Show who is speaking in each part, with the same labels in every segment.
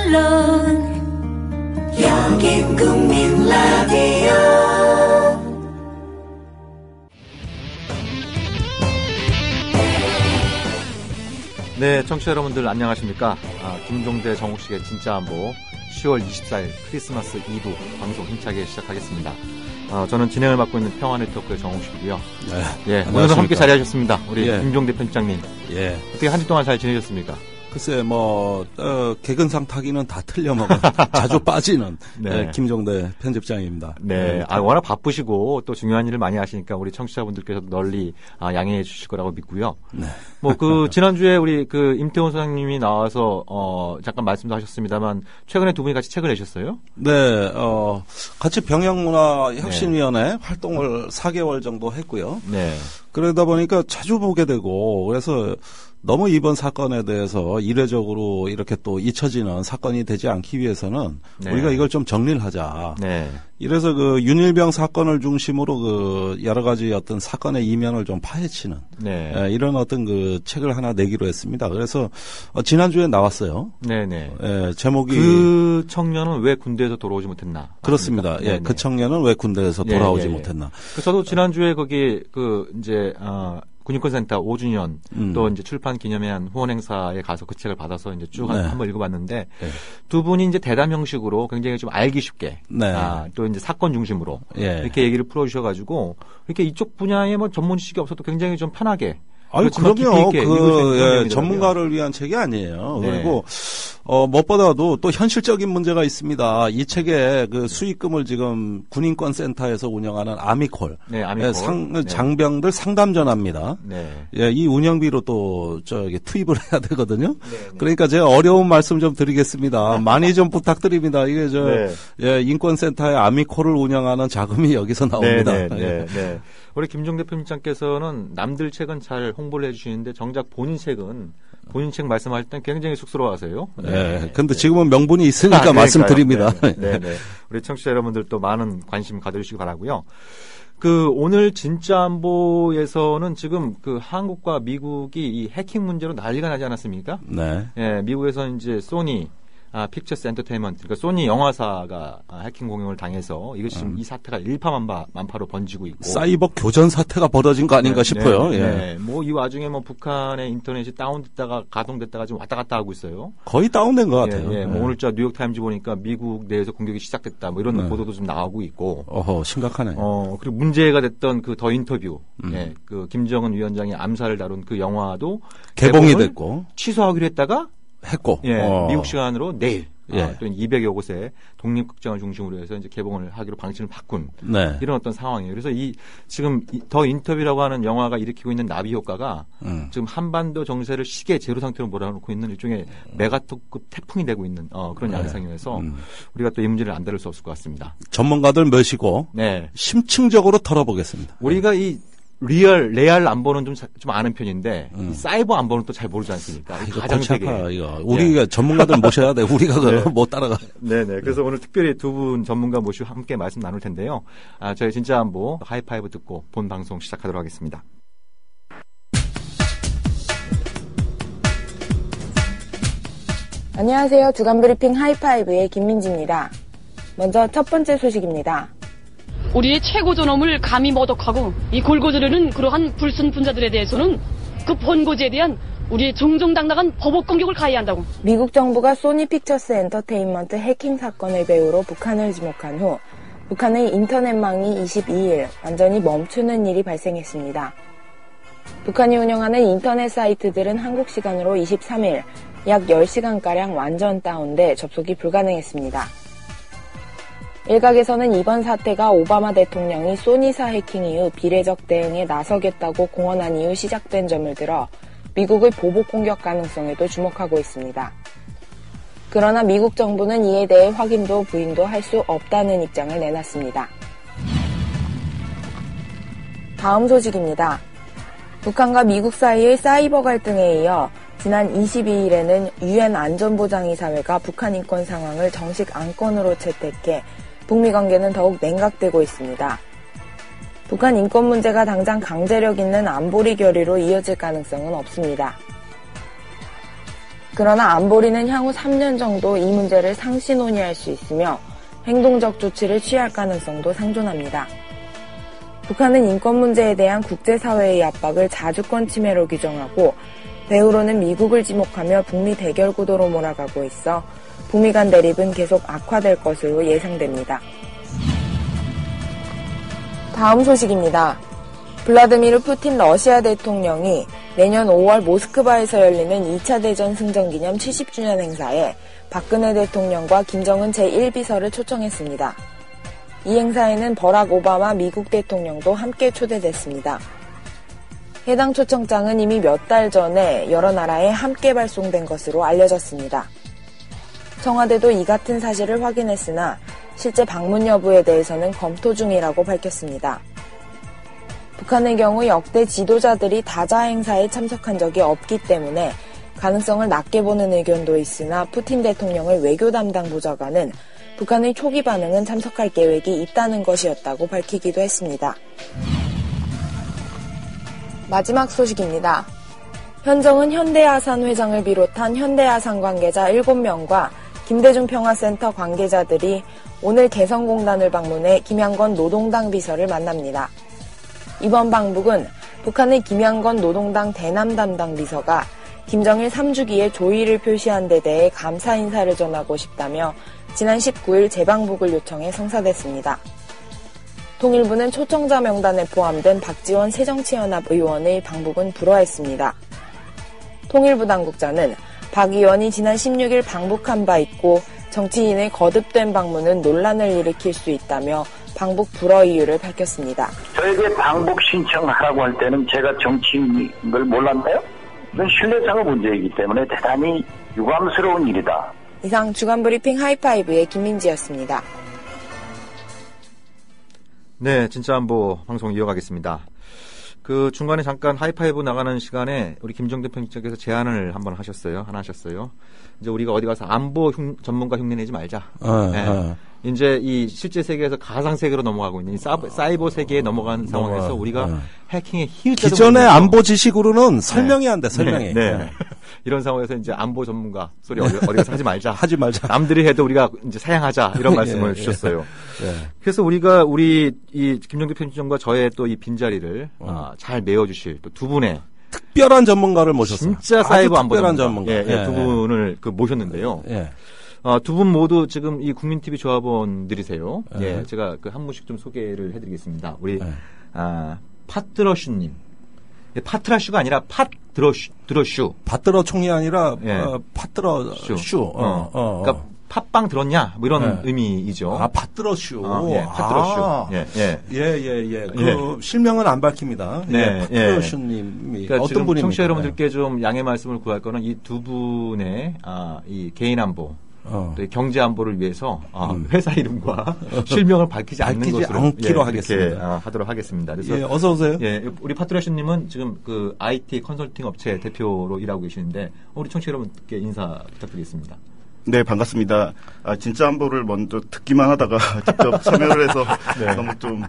Speaker 1: 물론 여긴 국민 라디오.
Speaker 2: 네, 청취자 여러분들 안녕하십니까? 김종대 정옥식의 진짜 안보 10월 24일 크리스마스 이브 방송 힘차게 시작하겠습니다. 저는 진행을 맡고 있는 평화네트워크의 정옥식이고요. 네, 오늘은 함께 자리하셨습니다. 우리 김종대 편집장님.
Speaker 3: 예.
Speaker 2: 어떻게 한 주 동안 잘 지내셨습니까?
Speaker 3: 글쎄, 개근상 타기는 다 틀려먹은 자주 빠지는
Speaker 2: 네.
Speaker 3: 김종대 편집장입니다.
Speaker 2: 네, 워낙 바쁘시고 또 중요한 일을 많이 하시니까 우리 청취자분들께서 널리 양해해 주실 거라고 믿고요.
Speaker 3: 네.
Speaker 2: 지난주에 우리 임태훈 소장님이 나와서 잠깐 말씀도 하셨습니다만 최근에 두 분이 같이 책을 내셨어요?
Speaker 3: 네, 같이 병영문화혁신위원회 활동을 4개월 정도 했고요.
Speaker 2: 네.
Speaker 3: 그러다 보니까 자주 보게 되고 그래서 너무 이번 사건에 대해서 이례적으로 이렇게 또 잊혀지는 사건이 되지 않기 위해서는
Speaker 2: 네.
Speaker 3: 우리가 이걸 좀 정리를 하자.
Speaker 2: 네.
Speaker 3: 이래서 윤일병 사건을 중심으로 여러 가지 어떤 사건의 이면을 좀 파헤치는
Speaker 2: 네.
Speaker 3: 이런 어떤 책을 하나 내기로 했습니다. 그래서 지난주에 나왔어요.
Speaker 2: 네네.
Speaker 3: 제목이
Speaker 2: 그 청년은 왜 군대에서 돌아오지 못했나?
Speaker 3: 그렇습니다. 예, 그 청년은 왜 군대에서 돌아오지 못했나?
Speaker 2: 저도 지난주에 거기 군인권센터 5주년 또 이제 출판 기념회한 후원 행사에 가서 그 책을 받아서 이제 쭉 한번 읽어봤는데 두 분이 이제 대담 형식으로 굉장히 좀 알기 쉽게 또 이제 사건 중심으로 이렇게 얘기를 풀어주셔가지고 이렇게 이쪽 분야에 전문 지식이 없어도 굉장히 좀 편하게.
Speaker 3: 그럼요. 전문가를 위한 책이 아니에요.
Speaker 2: 네.
Speaker 3: 그리고 무엇보다도 또 현실적인 문제가 있습니다. 이 책의 수익금을 지금 군인권센터에서 운영하는 아미콜,
Speaker 2: 네, 아미콜.
Speaker 3: 장병들 상담 전화입니다.
Speaker 2: 네.
Speaker 3: 예, 이 운영비로 또 투입을 해야 되거든요. 네. 그러니까 제가 어려운 말씀 좀 드리겠습니다. 많이 좀 부탁드립니다. 이게 인권센터의 아미콜을 운영하는 자금이 여기서 나옵니다.
Speaker 2: 네. 우리 김종대 편집장께서는 남들 책은 잘 홍보를 해주시는데 정작 본인 책 말씀할 땐 굉장히 쑥스러워하세요.
Speaker 3: 네. 근데 지금은 명분이 있으니까 말씀드립니다.
Speaker 2: 네. 우리 청취자 여러분들도 많은 관심 가져주시기 바라고요. 오늘 진짜 안보에서는 지금 한국과 미국이 이 해킹 문제로 난리가 나지 않았습니까?
Speaker 3: 네.
Speaker 2: 예, 미국에서 이제 소니 픽처스 엔터테인먼트, 그러니까 소니 영화사가 해킹 공격을 당해서 이것이 지금 이 사태가 일파만파로 번지고 있고.
Speaker 3: 사이버 교전 사태가 벌어진 거 아닌가 싶어요.
Speaker 2: 네. 이 와중에 북한의 인터넷이 다운됐다가 가동됐다가 지금 왔다 갔다 하고 있어요.
Speaker 3: 거의 다운된 것 같아요.
Speaker 2: 오늘 뉴욕타임즈 보니까 미국 내에서 공격이 시작됐다 이런 보도도 좀 나오고 있고.
Speaker 3: 심각하네.
Speaker 2: 그리고 문제가 됐던 더 인터뷰. 김정은 위원장의 암살을 다룬 그 영화도
Speaker 3: 개봉이 됐고.
Speaker 2: 취소하기로 했다가
Speaker 3: 했고.
Speaker 2: 미국 시간으로 내일 또 200여 곳의 독립극장을 중심으로 해서 이제 개봉을 하기로 방침을 바꾼 이런 어떤 상황이에요. 그래서 지금 더 인터뷰라고 하는 영화가 일으키고 있는 나비 효과가 지금 한반도 정세를 시계 제로 상태로 몰아넣고 있는 일종의 메가톤급 태풍이 되고 있는 그런 양상이어서 우리가 또 이 문제를 안 다룰 수 없을 것 같습니다.
Speaker 3: 전문가들 모시고 심층적으로 털어보겠습니다.
Speaker 2: 우리가 레알 안보는 좀 아는 편인데 사이버 안보는 또 잘 모르지 않습니까?
Speaker 3: 이거 가장 세계. 우리가 전문가들 모셔야 돼. 우리가 못 따라가.
Speaker 2: 네네. 그래서 오늘 특별히 두 분 전문가 모시고 함께 말씀 나눌 텐데요. 저희 진짜 안보 하이파이브 듣고 본 방송 시작하도록 하겠습니다.
Speaker 4: 안녕하세요. 주간브리핑 하이파이브의 김민지입니다. 먼저 첫 번째 소식입니다.
Speaker 5: 우리의 최고 존엄을 감히 모독하고 이 골고지르는 그러한 불순분자들에 대해서는 그 본고지에 대한 우리의 정정당당한 법적 공격을 가해야 한다고.
Speaker 4: 미국 정부가 소니 픽처스 엔터테인먼트 해킹 사건을 배우로 북한을 지목한 후 북한의 인터넷망이 22일 완전히 멈추는 일이 발생했습니다. 북한이 운영하는 인터넷 사이트들은 한국 시간으로 23일 약 10시간가량 완전 다운돼 접속이 불가능했습니다. 일각에서는 이번 사태가 오바마 대통령이 소니사 해킹 이후 비례적 대응에 나서겠다고 공언한 이후 시작된 점을 들어 미국의 보복 공격 가능성에도 주목하고 있습니다. 그러나 미국 정부는 이에 대해 확인도 부인도 할 수 없다는 입장을 내놨습니다. 다음 소식입니다. 북한과 미국 사이의 사이버 갈등에 이어 지난 22일에는 유엔 안전보장이사회가 북한 인권 상황을 정식 안건으로 채택해 북미 관계는 더욱 냉각되고 있습니다. 북한 인권 문제가 당장 강제력 있는 안보리 결의로 이어질 가능성은 없습니다. 그러나 안보리는 향후 3년 정도 이 문제를 상시 논의할 수 있으며 행동적 조치를 취할 가능성도 상존합니다. 북한은 인권 문제에 대한 국제사회의 압박을 자주권 침해로 규정하고 배후로는 미국을 지목하며 북미 대결 구도로 몰아가고 있어 북미 간 대립은 계속 악화될 것으로 예상됩니다. 다음 소식입니다. 블라디미르 푸틴 러시아 대통령이 내년 5월 모스크바에서 열리는 2차 대전 승전 기념 70주년 행사에 박근혜 대통령과 김정은 제1비서를 초청했습니다. 이 행사에는 버락 오바마 미국 대통령도 함께 초대됐습니다. 해당 초청장은 이미 몇 달 전에 여러 나라에 함께 발송된 것으로 알려졌습니다. 청와대도 이 같은 사실을 확인했으나 실제 방문 여부에 대해서는 검토 중이라고 밝혔습니다. 북한의 경우 역대 지도자들이 다자 행사에 참석한 적이 없기 때문에 가능성을 낮게 보는 의견도 있으나 푸틴 대통령의 외교 담당 보좌관은 북한의 초기 반응은 참석할 계획이 있다는 것이었다고 밝히기도 했습니다. 마지막 소식입니다. 현정은 현대아산 회장을 비롯한 현대아산 관계자 7명과 김대중 평화센터 관계자들이 오늘 개성공단을 방문해 김양건 노동당 비서를 만납니다. 이번 방북은 북한의 김양건 노동당 대남 담당 비서가 김정일 3주기에 조의를 표시한 데 대해 감사 인사를 전하고 싶다며 지난 19일 재방북을 요청해 성사됐습니다. 통일부는 초청자 명단에 포함된 박지원 새정치연합 의원의 방북은 불허했습니다. 통일부 당국자는 박 의원이 지난 16일 방북한 바 있고 정치인의 거듭된 방문은 논란을 일으킬 수 있다며 방북 불허 이유를 밝혔습니다.
Speaker 6: 저에게 방북 신청하라고 할 때는 제가 정치인인 걸 몰랐나요? 이건 신뢰상의 문제이기 때문에 대단히 유감스러운 일이다.
Speaker 4: 이상 주간브리핑 하이파이브의 김민지였습니다.
Speaker 2: 네, 진짜 안보 방송 이어가겠습니다. 그 중간에 잠깐 하이파이브 나가는 시간에 우리 김정대 편집장께서 제안을 한번 하셨어요. 하나 하셨어요. 이제 우리가 어디 가서 안보 전문가 흉내내지 말자. 네. 이제 이 실제 세계에서 가상 세계로 넘어가고 있는 이 사이버 세계에 넘어간 상황에서 우리가 해킹의 희흡자도
Speaker 3: 기존의 안보 지식으로는 설명이 안 돼. 설명이.
Speaker 2: 네. 이런 상황에서 이제 안보 전문가 소리 어디 가서 하지 말자.
Speaker 3: 하지 말자.
Speaker 2: 남들이 해도 우리가 이제 사양하자 이런 말씀을 주셨어요. 그래서 우리가 우리 이 김정대 편집장과 저의 또 이 빈자리를 잘 메워주실 또 두 분의
Speaker 3: 특별한 전문가를 모셨어요.
Speaker 2: 진짜 사이버 안보
Speaker 3: 특별한 전문가.
Speaker 2: 두 분을 모셨는데요. 두 분 모두 지금 이 국민TV 조합원들이세요. 제가 그 한 분씩 좀 소개를 해드리겠습니다. 우리 팟드러슈님. 파트라슈가 아니라 팟드러슈.
Speaker 3: 팟드러 총이 아니라 팟드러슈.
Speaker 2: 그러니까 팟빵 들었냐? 뭐 이런 의미이죠.
Speaker 3: 팟드러슈.
Speaker 2: 팟드러슈.
Speaker 3: 그 실명은 안 밝힙니다. 팟드러슈님이
Speaker 2: 그러니까
Speaker 3: 어떤 분입니까?
Speaker 2: 청취자 여러분들께 좀 양해 말씀을 구할 거는 이 두 분의 이 개인 안보. 또 경제 안보를 위해서 회사 이름과 실명을 밝히지
Speaker 3: 않기로 하겠습니다.
Speaker 2: 하도록 하겠습니다. 그래서
Speaker 3: 어서 오세요.
Speaker 2: 우리 파트라슈님은 지금 그 IT 컨설팅 업체 대표로 일하고 계시는데 우리 청취자 여러분께 인사 부탁드리겠습니다.
Speaker 7: 네, 반갑습니다. 진짜 안보를 먼저 듣기만 하다가 직접 참여를 해서 너무 좀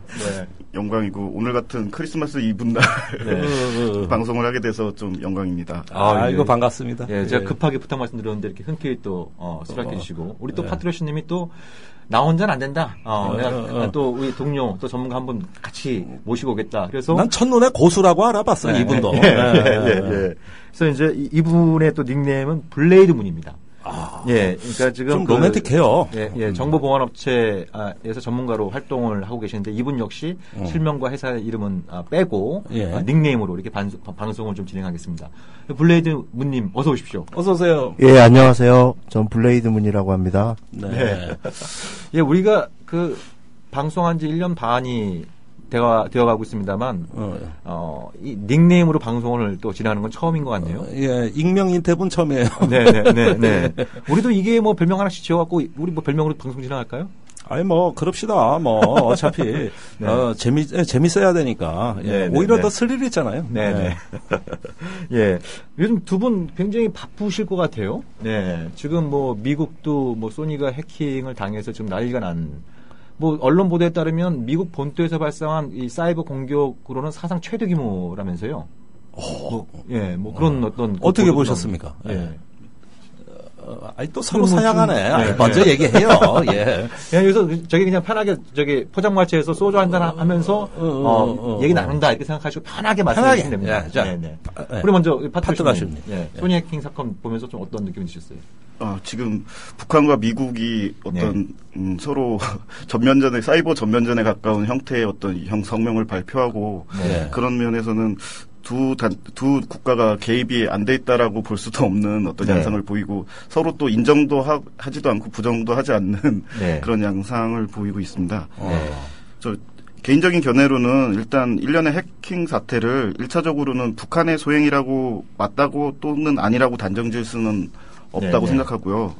Speaker 7: 영광이고 오늘 같은 크리스마스 이브날 방송을 하게 돼서 좀 영광입니다.
Speaker 3: 이거 반갑습니다.
Speaker 2: 제가 급하게 부탁 말씀드렸는데 이렇게 흔쾌히 또 수락해 주시고 우리 또 파트러슈님이 또 나 혼자는 안 된다. 또 우리 동료 또 전문가 한 분 같이 모시고 오겠다. 그래서
Speaker 3: 난 첫눈에 고수라고 알아봤어요. 이분도.
Speaker 2: 그래서 이제 이분의 또 닉네임은 블레이드 문입니다. 그러니까 지금
Speaker 3: 좀 로맨틱해요.
Speaker 2: 정보보안업체에서 전문가로 활동을 하고 계시는데 이분 역시 실명과 회사 이름은 빼고 닉네임으로 이렇게 방송을 좀 진행하겠습니다. 블레이드 문님 어서 오십시오.
Speaker 3: 어서 오세요.
Speaker 8: 예, 안녕하세요. 전 블레이드 문이라고 합니다.
Speaker 2: 우리가 그 방송한 지 1년 반이 되어가고 있습니다만, 이 닉네임으로 방송을 또 진행하는 건 처음인 것 같네요.
Speaker 3: 익명 인터뷰는 처음이에요.
Speaker 2: 네. 우리도 이게 뭐 별명 하나씩 지어갖고, 우리 뭐 별명으로 방송 진행할까요?
Speaker 3: 그럽시다. 어차피, 재밌어야 되니까. 오히려 더 스릴 있잖아요.
Speaker 2: 요즘 두 분 굉장히 바쁘실 것 같아요. 지금 미국도 소니가 해킹을 당해서 지금 난리가 언론 보도에 따르면 미국 본토에서 발생한 이 사이버 공격으로는 사상 최대 규모라면서요. 그런 어떤.
Speaker 3: 어떻게 보셨습니까? 아니 또 서로 사양하네. 먼저 얘기해요. 예.
Speaker 2: 그냥 여기서 저기 그냥 편하게 저기 포장마차에서 소주 한잔 하면서 얘기 나눈다 이렇게 생각하시고 편하게 말씀하시면 됩니다.
Speaker 3: 자,
Speaker 2: 우리 먼저
Speaker 3: 파트너님.
Speaker 2: 소니 해킹 사건 보면서 좀 어떤 느낌이 드셨어요?
Speaker 7: 지금 북한과 미국이 어떤 서로 전면전에 사이버 전면전에 가까운 형태의 어떤 성명을 발표하고 그런 면에서는 두 국가가 개입이 안 돼 있다라고 볼 수도 없는 어떤 양상을 보이고 서로 또 인정도 하지도 않고 부정도 하지 않는 그런 양상을 보이고 있습니다. 저 개인적인 견해로는 일단 일련의 해킹 사태를 1차적으로는 북한의 소행이라고 맞다고 또는 아니라고 단정지을 수는 없다고 생각하고요.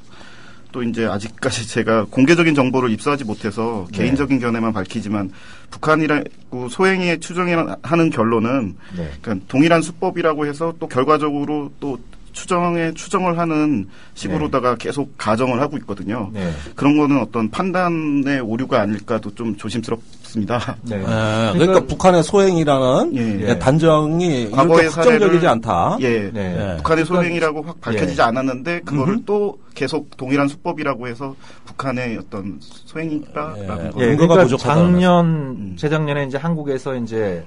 Speaker 7: 또 이제 아직까지 제가 공개적인 정보를 입수하지 못해서 개인적인 견해만 밝히지만 북한이라고 소행에 추정하는 결론은 그러니까 동일한 수법이라고 해서 또 결과적으로 또 추정을 하는 식으로다가 계속 가정을 하고 있거든요. 그런 거는 어떤 판단의 오류가 아닐까도 좀 조심스럽습니다.
Speaker 3: 그러니까 북한의 소행이라는 단정이
Speaker 7: 과거의
Speaker 3: 확정적이지 않다.
Speaker 7: 북한의 소행이라고 확 밝혀지지 않았는데 그거를 또 계속 동일한 수법이라고 해서 북한의 어떤 소행이다라는 거.
Speaker 2: 그러니까 재작년에 이제 한국에서 이제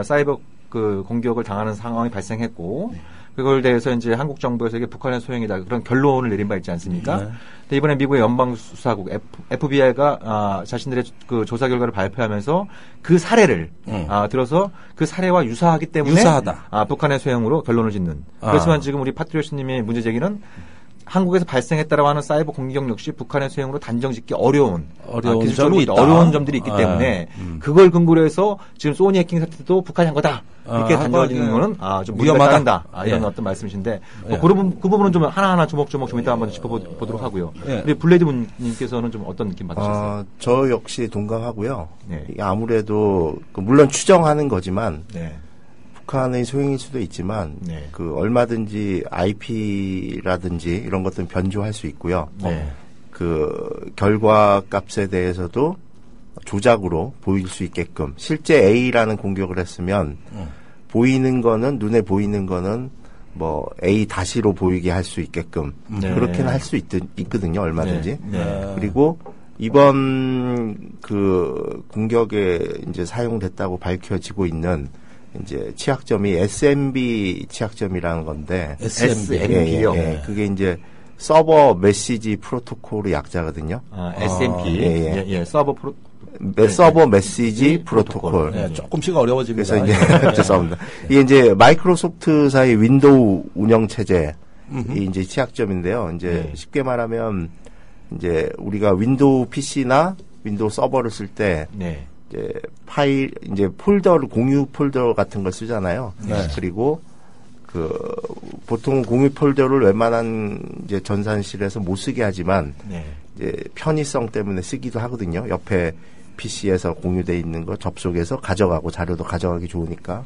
Speaker 2: 사이버 그 공격을 당하는 상황이 발생했고. 그걸 대해서 이제 한국 정부에서 이게 북한의 소행이다 그런 결론을 내린 바 있지 않습니까? 근데 이번에 미국의 연방수사국 FBI가 자신들의 그 조사 결과를 발표하면서 그 사례를 들어서 그 사례와 유사하기 때문에 북한의 소행으로 결론을 짓는. 그렇지만 지금 우리 파트리오스님의 문제 제기는 한국에서 발생했다라고 하는 사이버 공격 역시 북한의 소행으로 단정짓기 어려운
Speaker 3: 점이 있다.
Speaker 2: 어려운 점들이 있기 때문에 그걸 근거로 해서 지금 소니 해킹 사태도 북한이 한 거다 이렇게 단정짓는 거는 좀 위험하다 이런 어떤 말씀이신데 그 부분은 좀 하나하나 조목조목 좀 이따 한번 짚어보도록 하고요. 우리 블레이드 분님께서는 좀 어떤 느낌 받으셨어요?
Speaker 8: 저 역시 동감하고요. 아무래도 물론 추정하는 거지만. 북한의 소행일 수도 있지만 그 얼마든지 IP라든지 이런 것들은 변조할 수 있고요. 그 결과 값에 대해서도 조작으로 보일 수 있게끔 실제 A라는 공격을 했으면 보이는 거는 눈에 보이는 거는 뭐 A 다시로 보이게 할 수 있게끔 그렇게는 할 수 있거든요. 얼마든지. 그리고 이번 그 공격에 이제 사용됐다고 밝혀지고 있는 이제 치약점이 SMB 치약점이라는 건데
Speaker 2: SMB요.
Speaker 8: 그게 이제 서버 메시지 프로토콜의 약자거든요.
Speaker 2: SMP.
Speaker 8: 서버 메시지 프로토콜.
Speaker 3: 조금씩 어려워집니다.
Speaker 8: 그래서 이제 죄송합니다. 이게 이제 마이크로소프트사의 윈도우 운영 체제이 이제 치약점인데요. 이제 쉽게 말하면 이제 우리가 윈도우 PC나 윈도우 서버를 쓸 때 이제 파일, 이제 폴더를, 공유 폴더 같은 걸 쓰잖아요. 그리고 보통 공유 폴더를 웬만한 이제 전산실에서 못 쓰게 하지만, 이제 편의성 때문에 쓰기도 하거든요. 옆에 PC에서 공유되어 있는 거 접속해서 가져가고 자료도 가져가기 좋으니까.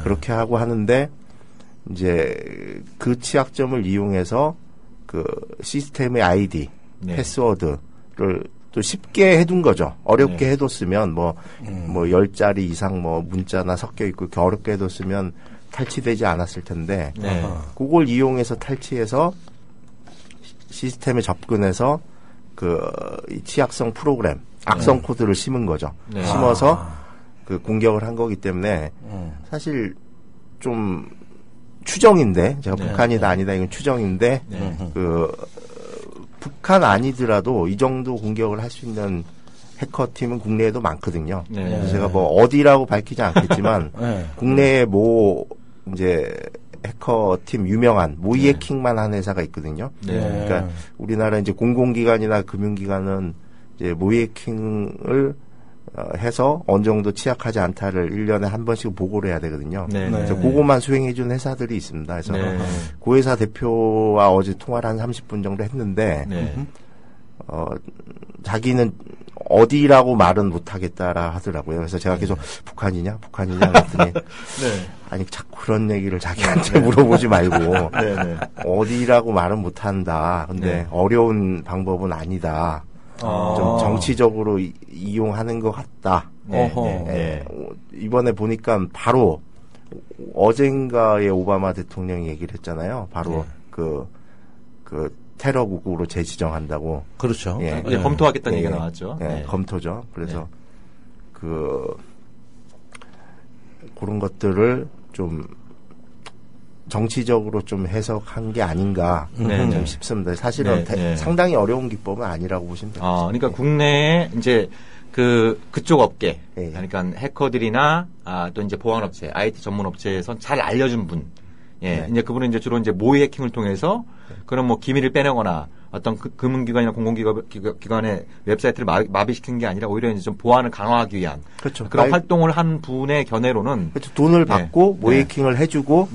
Speaker 8: 그렇게 하고 하는데, 이제 그 취약점을 이용해서 그 시스템의 아이디, 패스워드를 또 쉽게 해둔 거죠. 어렵게 해뒀으면 뭐 10자리 이상 뭐 문자나 섞여 있고 이렇게 어렵게 해뒀으면 탈취되지 않았을 텐데 그걸 이용해서 탈취해서 시스템에 접근해서 이 취약성 프로그램 악성 코드를 심은 거죠. 심어서 그 공격을 한 거기 때문에 사실 좀 추정인데 제가 북한이다 아니다 이건 추정인데 북한 아니더라도 이 정도 공격을 할 수 있는 해커팀은 국내에도 많거든요. 그래서 제가 뭐 어디라고 밝히지 않겠지만 국내에 이제 해커팀 유명한 모의 해킹만 한 회사가 있거든요. 그러니까 우리나라 이제 공공기관이나 금융기관은 이제 모의 해킹을 해서 어느 정도 취약하지 않다를 1년에 한 번씩 보고를 해야 되거든요. 그래서 그것만 수행해준 회사들이 있습니다. 그래서 그 회사 대표와 어제 통화를 한 30분 정도 했는데 자기는 어디라고 말은 못하겠다라 하더라고요. 그래서 제가 계속 북한이냐 그랬더니 아니 자꾸 그런 얘기를 자기한테 물어보지 말고 어디라고 말은 못한다. 근데 어려운 방법은 아니다. 좀 정치적으로 이용하는 것 같다. 이번에 보니까 바로 어젠가에 오바마 대통령이 얘기를 했잖아요. 바로 그 테러국으로 재지정한다고.
Speaker 3: 그렇죠.
Speaker 2: 예. 검토하겠다는 얘기가 나왔죠.
Speaker 8: 예. 검토죠. 그래서 그런 것들을 좀 정치적으로 좀 해석한 게 아닌가 좀 싶습니다. 사실은 상당히 어려운 기법은 아니라고 보시면 됩니다.
Speaker 2: 그러니까 국내에 이제 그쪽 업계, 그러니까 해커들이나 또 이제 보안업체, IT 전문업체에선 잘 알려준 분, 이제 그분은 이제 주로 이제 모의 해킹을 통해서 그런 뭐 기밀을 빼내거나 어떤 금융기관이나 공공기관의 웹사이트를 마비시키는 게 아니라 오히려 이제 좀 보안을 강화하기 위한
Speaker 8: 그렇죠.
Speaker 2: 그런 활동을 한 분의 견해로는
Speaker 8: 그렇죠. 돈을 받고 모의 해킹을 해주고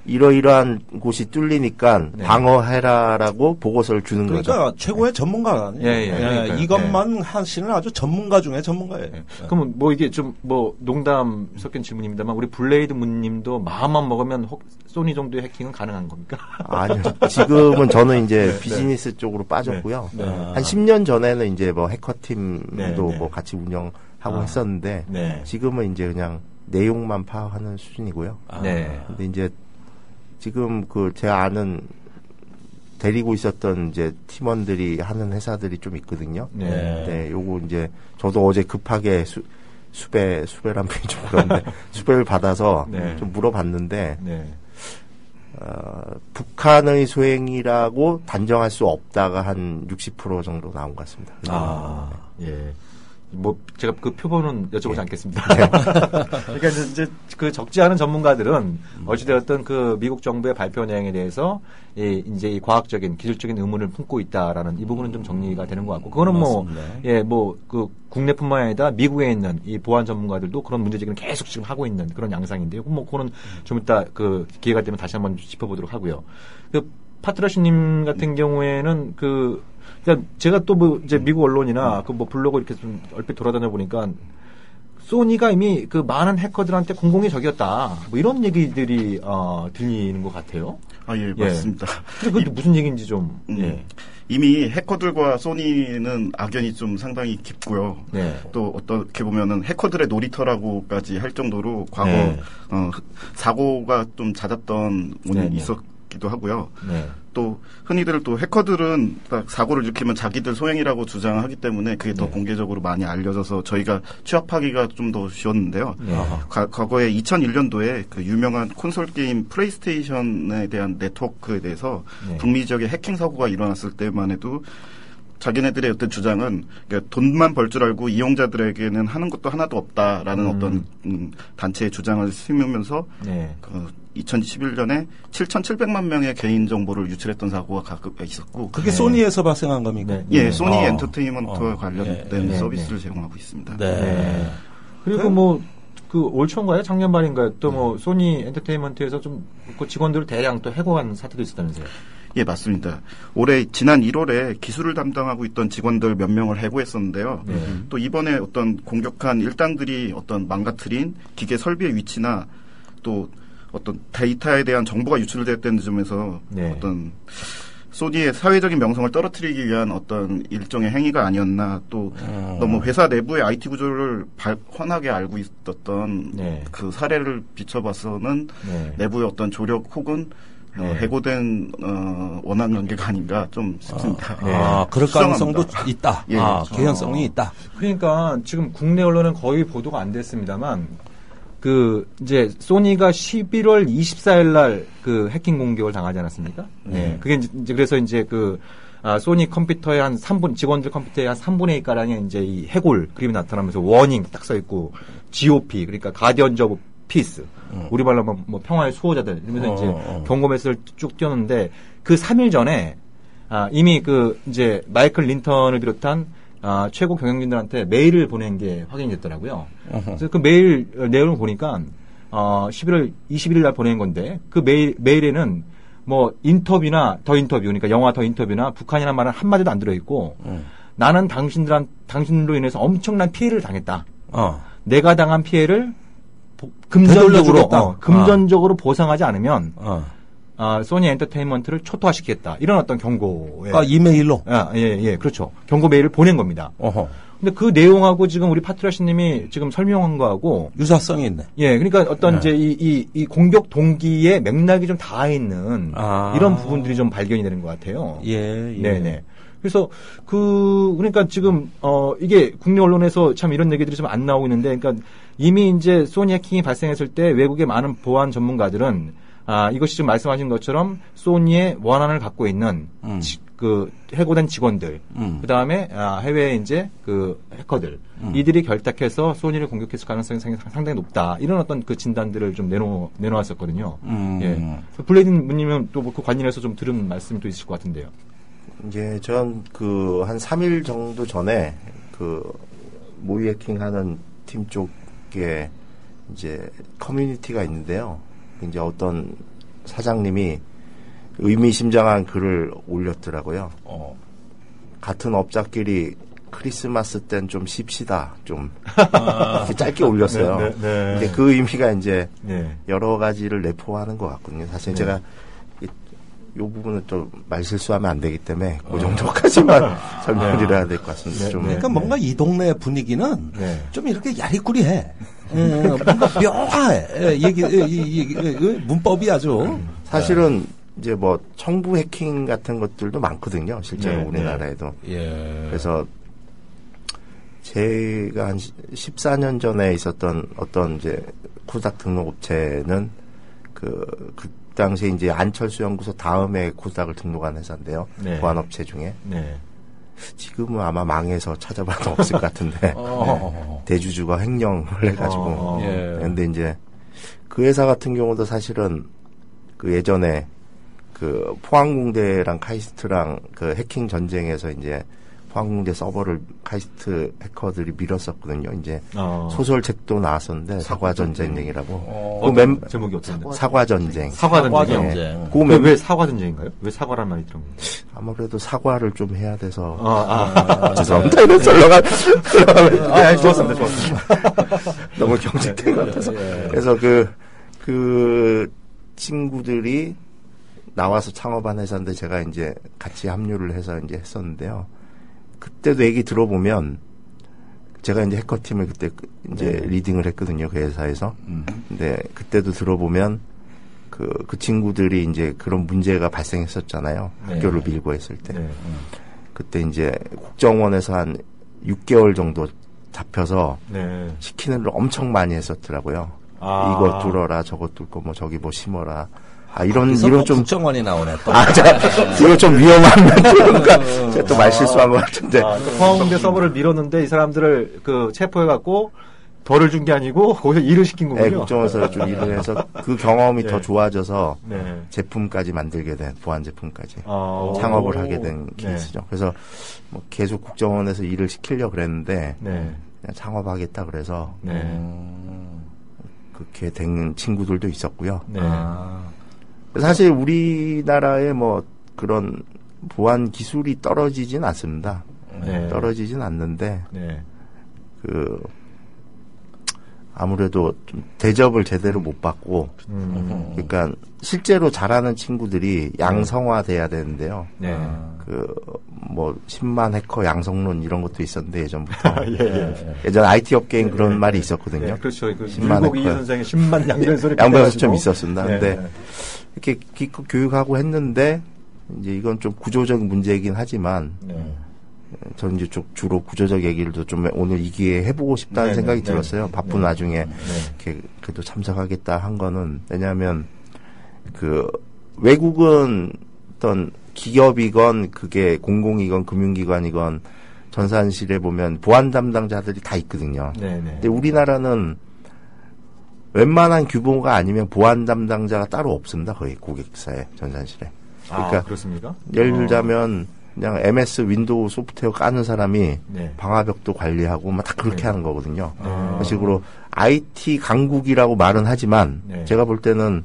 Speaker 8: 이러이러한 곳이 뚫리니까 방어해라라고 보고서를 주는 거죠.
Speaker 3: 그러니까 최고의 전문가가 아니에요. 이것만 하시는 아주 전문가 중에 전문가예요.
Speaker 2: 그러면 뭐 이게 좀 뭐 농담 섞인 질문입니다만 우리 블레이드 문님도 마음만 먹으면 소니 정도의 해킹은 가능한 겁니까?
Speaker 8: 아니요. 지금은 저는 이제 비즈니스 쪽으로 빠졌고요. 한 10년 전에는 이제 뭐 해커팀도 뭐 같이 운영하고 했었는데 지금은 이제 그냥 내용만 파악하는 수준이고요. 근데 이제 지금 제가 아는 데리고 있었던 이제 팀원들이 하는 회사들이 좀 있거든요. 요거 이제 저도 어제 급하게 수배란 표현이 좀 그런데 수배를 받아서 좀 물어봤는데 북한의 소행이라고 단정할 수 없다가 한 60% 정도 나온 것 같습니다.
Speaker 2: 뭐 제가 그 표본은 여쭤보지 않겠습니다. 그러니까 이제 그 적지 않은 전문가들은 어찌되었든 그 미국 정부의 발표 내용에 대해서 이제 이 과학적인 기술적인 의문을 품고 있다라는 이 부분은 좀 정리가 되는 것 같고 그거는 뭐 그 국내뿐만 아니라 미국에 있는 이 보안 전문가들도 그런 문제 제기는 계속 지금 하고 있는 그런 양상인데요. 뭐 그거는 좀 이따 그 기회가 되면 다시 한번 짚어보도록 하고요. 그 파트라시님 같은 경우에는 그러니까 제가 또 뭐 이제 미국 언론이나 그 뭐 블로그 이렇게 좀 얼핏 돌아다녀 보니까 소니가 이미 그 많은 해커들한테 공공의 적이었다. 뭐 이런 얘기들이 들리는 것 같아요.
Speaker 7: 맞습니다.
Speaker 2: 근데 그것도 무슨 얘기인지 좀.
Speaker 7: 이미 해커들과 소니는 악연이 좀 상당히 깊고요. 또 어떻게 보면은 해커들의 놀이터라고까지 할 정도로 과거 사고가 좀 잦았던 운이 있었기도 하고요. 또 흔히들 또 해커들은 딱 사고를 일으키면 자기들 소행이라고 주장하기 때문에 그게 더 공개적으로 많이 알려져서 저희가 취합하기가 좀 더 쉬웠는데요. 과거에 2001년도에 그 유명한 콘솔 게임 플레이스테이션에 대한 네트워크에 대해서 북미 지역에 해킹 사고가 일어났을 때만 해도 자기네들의 어떤 주장은 그러니까 돈만 벌 줄 알고 이용자들에게는 하는 것도 하나도 없다라는 어떤 단체의 주장을 심으면서 2011년에 7,700만 명의 개인 정보를 유출했던 사고가 가끔 있었고
Speaker 3: 그게 소니에서 발생한 겁니까?
Speaker 7: 소니 엔터테인먼트와 관련된 서비스를 제공하고 있습니다.
Speaker 2: 그리고 뭐 그 올 초인가요? 작년 말인가요? 또 뭐 소니 엔터테인먼트에서 좀 그 직원들을 대량 또 해고한 사태도 있었다면서요?
Speaker 7: 맞습니다. 올해 지난 1월에 기술을 담당하고 있던 직원들 몇 명을 해고했었는데요. 또 이번에 어떤 공격한 일당들이 어떤 망가뜨린 기계 설비의 위치나 또 어떤 데이터에 대한 정보가 유출되었다는 점에서 어떤 소니의 사회적인 명성을 떨어뜨리기 위한 어떤 일종의 행위가 아니었나 또 너무 회사 내부의 IT 구조를 훤하게 알고 있었던 그 사례를 비춰봐서는 내부의 어떤 조력 혹은 해고된 원한 관계가 아닌가 좀 싶습니다.
Speaker 3: 그럴 가능성도 있다. 개연성이 있다.
Speaker 2: 그러니까 지금 국내 언론은 거의 보도가 안 됐습니다만 이제 소니가 11월 24일 날 그 해킹 공격을 당하지 않았습니까? 그게 이제 그래서 이제 소니 컴퓨터의 한 3분, 직원들 컴퓨터의 한 3분의 1가량의 이제 이 해골 그림이 나타나면서 워닝 딱 써 있고 GOP, 그러니까 가디언즈 오브 피스. 우리말로 뭐 평화의 수호자들 이러면서 이제 경고 메시지를 쭉 띄웠는데 그 3일 전에 이미 이제 마이클 린턴을 비롯한 최고 경영진들한테 메일을 보낸 게 확인이 됐더라고요. 그래서 그 메일 내용을 보니까 11월 21일 날 보낸 건데 그 메일에는 뭐 인터뷰나 더 인터뷰, 그러니까 영화 더 인터뷰나 북한이라는 말은 한마디도 안 들어있고 나는 당신으로 인해서 엄청난 피해를 당했다. 내가 당한 피해를 금전적으로 보상하지 않으면 소니 엔터테인먼트를 초토화시키겠다. 이런 어떤 경고에.
Speaker 3: 이메일로?
Speaker 2: 예, 그렇죠. 경고 메일을 보낸 겁니다. 근데 그 내용하고 지금 우리 파트라시 님이 지금 설명한 거하고.
Speaker 3: 유사성이 있네.
Speaker 2: 예, 그러니까 어떤 이제 이 공격 동기의 맥락이 좀 닿아 있는 이런 부분들이 좀 발견이 되는 것 같아요. 네네. 그래서 그러니까 지금 이게 국내 언론에서 참 이런 얘기들이 좀 안 나오고 있는데, 그러니까 이미 이제 소니 해킹이 발생했을 때 외국의 많은 보안 전문가들은 이것이 지금 말씀하신 것처럼 소니의 원한을 갖고 있는 그 해고된 직원들, 그 다음에 해외에 이제 그 해커들, 이들이 결탁해서 소니를 공격했을 가능성이 상당히 높다. 이런 어떤 그 진단들을 좀 내놓았었거든요. 예. 블레이든 분님은 또 그 관련해서 좀 들은 말씀이 또 있을 것 같은데요.
Speaker 8: 이제 전 한 3일 정도 전에 그 모의 해킹하는 팀 쪽에 이제 커뮤니티가 있는데요. 이제 어떤 사장님이 의미심장한 글을 올렸더라고요. 같은 업자끼리 크리스마스 땐 좀 쉽시다. 좀 이렇게 짧게 올렸어요. 근데 그 의미가 이제 여러 가지를 내포하는 것 같거든요. 사실 제가 이 부분은 좀 말실수하면 안 되기 때문에 그 정도까지만 설명을 드려야 될 것 같습니다. 좀.
Speaker 3: 그러니까 뭔가 이 동네 분위기는 좀 이렇게 야리꾸리해. 뭔가 묘해. 문법이 아주.
Speaker 8: 사실은 이제 뭐 청부 해킹 같은 것들도 많거든요. 실제로 우리나라에도. 그래서 제가 한 14년 전에 있었던 어떤 이제 코스닥 등록업체는 그 당시에 이제 안철수 연구소 다음에 코스닥을 등록한 회사인데요. 보안업체 중에. 지금은 아마 망해서 찾아봐도 없을 것 같은데. 대주주가 횡령을 해가지고. 근데 이제 그 회사 같은 경우도 사실은 그 예전에 그 포항공대랑 카이스트랑 그 해킹 전쟁에서 이제 포항공대 서버를 카이스트 해커들이 밀었었거든요. 이제 소설책도 나왔었는데 사과전쟁이라고.
Speaker 2: 제목이 어떻게
Speaker 8: 사과전쟁.
Speaker 2: 사과전쟁. 왜 사과전쟁인가요? 왜 사과란 말이 들어간 거예요?
Speaker 8: 아무래도 사과를 좀 해야 돼서. 죄송합니다. 이런 설렁한.
Speaker 2: 좋았습니다.
Speaker 8: 너무 경직된 것 같아서. 그래서 그 친구들이 나와서 창업한 회사인데 제가 이제 같이 합류를 해서 이제 했었는데요. 그때도 얘기 들어보면 제가 이제 해커팀을 그때 이제 리딩을 했거든요. 그 회사에서. 근데 그때도 들어보면 그 친구들이 이제 그런 문제가 발생했었잖아요. 학교를 밀고 했을 때. 그때 이제 국정원에서 한 6개월 정도 잡혀서 시키는 걸 엄청 많이 했었더라고요. 이거 뚫어라, 저거 뚫고 뭐 저기 뭐 심어라. 이런 좀
Speaker 3: 국정원이 나오네. 또.
Speaker 8: 이거 좀 위험한 그러니까 제가 또 말실수한 것 같은데.
Speaker 2: 포항공대 서버를 밀었는데 이 사람들을 그 체포해갖고 벌을 준 게 아니고 거기서 일을 시킨 거군요.
Speaker 8: 네, 국정원에서 좀 일을 해서 그 경험이 더 좋아져서 제품까지 만들게 된 보안 제품까지 창업을 하게 된 케이스죠. 그래서 뭐 계속 국정원에서 일을 시키려고 그랬는데 그냥 창업하겠다 그래서 그렇게 된 친구들도 있었고요. 사실 우리나라의 뭐 그런 보안 기술이 떨어지진 않습니다. 떨어지진 않는데 아무래도 좀 대접을 제대로 못 받고 그러니까 실제로 잘하는 친구들이 양성화돼야 되는데요. 뭐 10만 해커 양성론 이런 것도 있었는데 예전부터 예전 IT 업계엔 그런 말이 있었거든요.
Speaker 2: 그렇죠. 그 10만 해커. 이 선생의 10만 양변소리
Speaker 8: 양변소 좀 있었습니다. 근데 이렇게 기껏 교육하고 했는데 이제 이건 좀 구조적인 문제이긴 하지만 저는 이제 주로 구조적 얘기를 좀 오늘 이 기회에 해보고 싶다는 생각이 들었어요. 바쁜 와중에 이렇게 그래도 참석하겠다 한 거는 왜냐하면 그 외국은 어떤 기업이건 그게 공공이건 금융기관이건 전산실에 보면 보안 담당자들이 다 있거든요. 근데 우리나라는 웬만한 규모가 아니면 보안 담당자가 따로 없습니다. 거의 고객사에 전산실에. 그러니까
Speaker 2: 그렇습니까?
Speaker 8: 예를 들자면 그냥 MS 윈도우 소프트웨어 까는 사람이 방화벽도 관리하고 막 다 그렇게 하는 거거든요. 그런 식으로 IT 강국이라고 말은 하지만 제가 볼 때는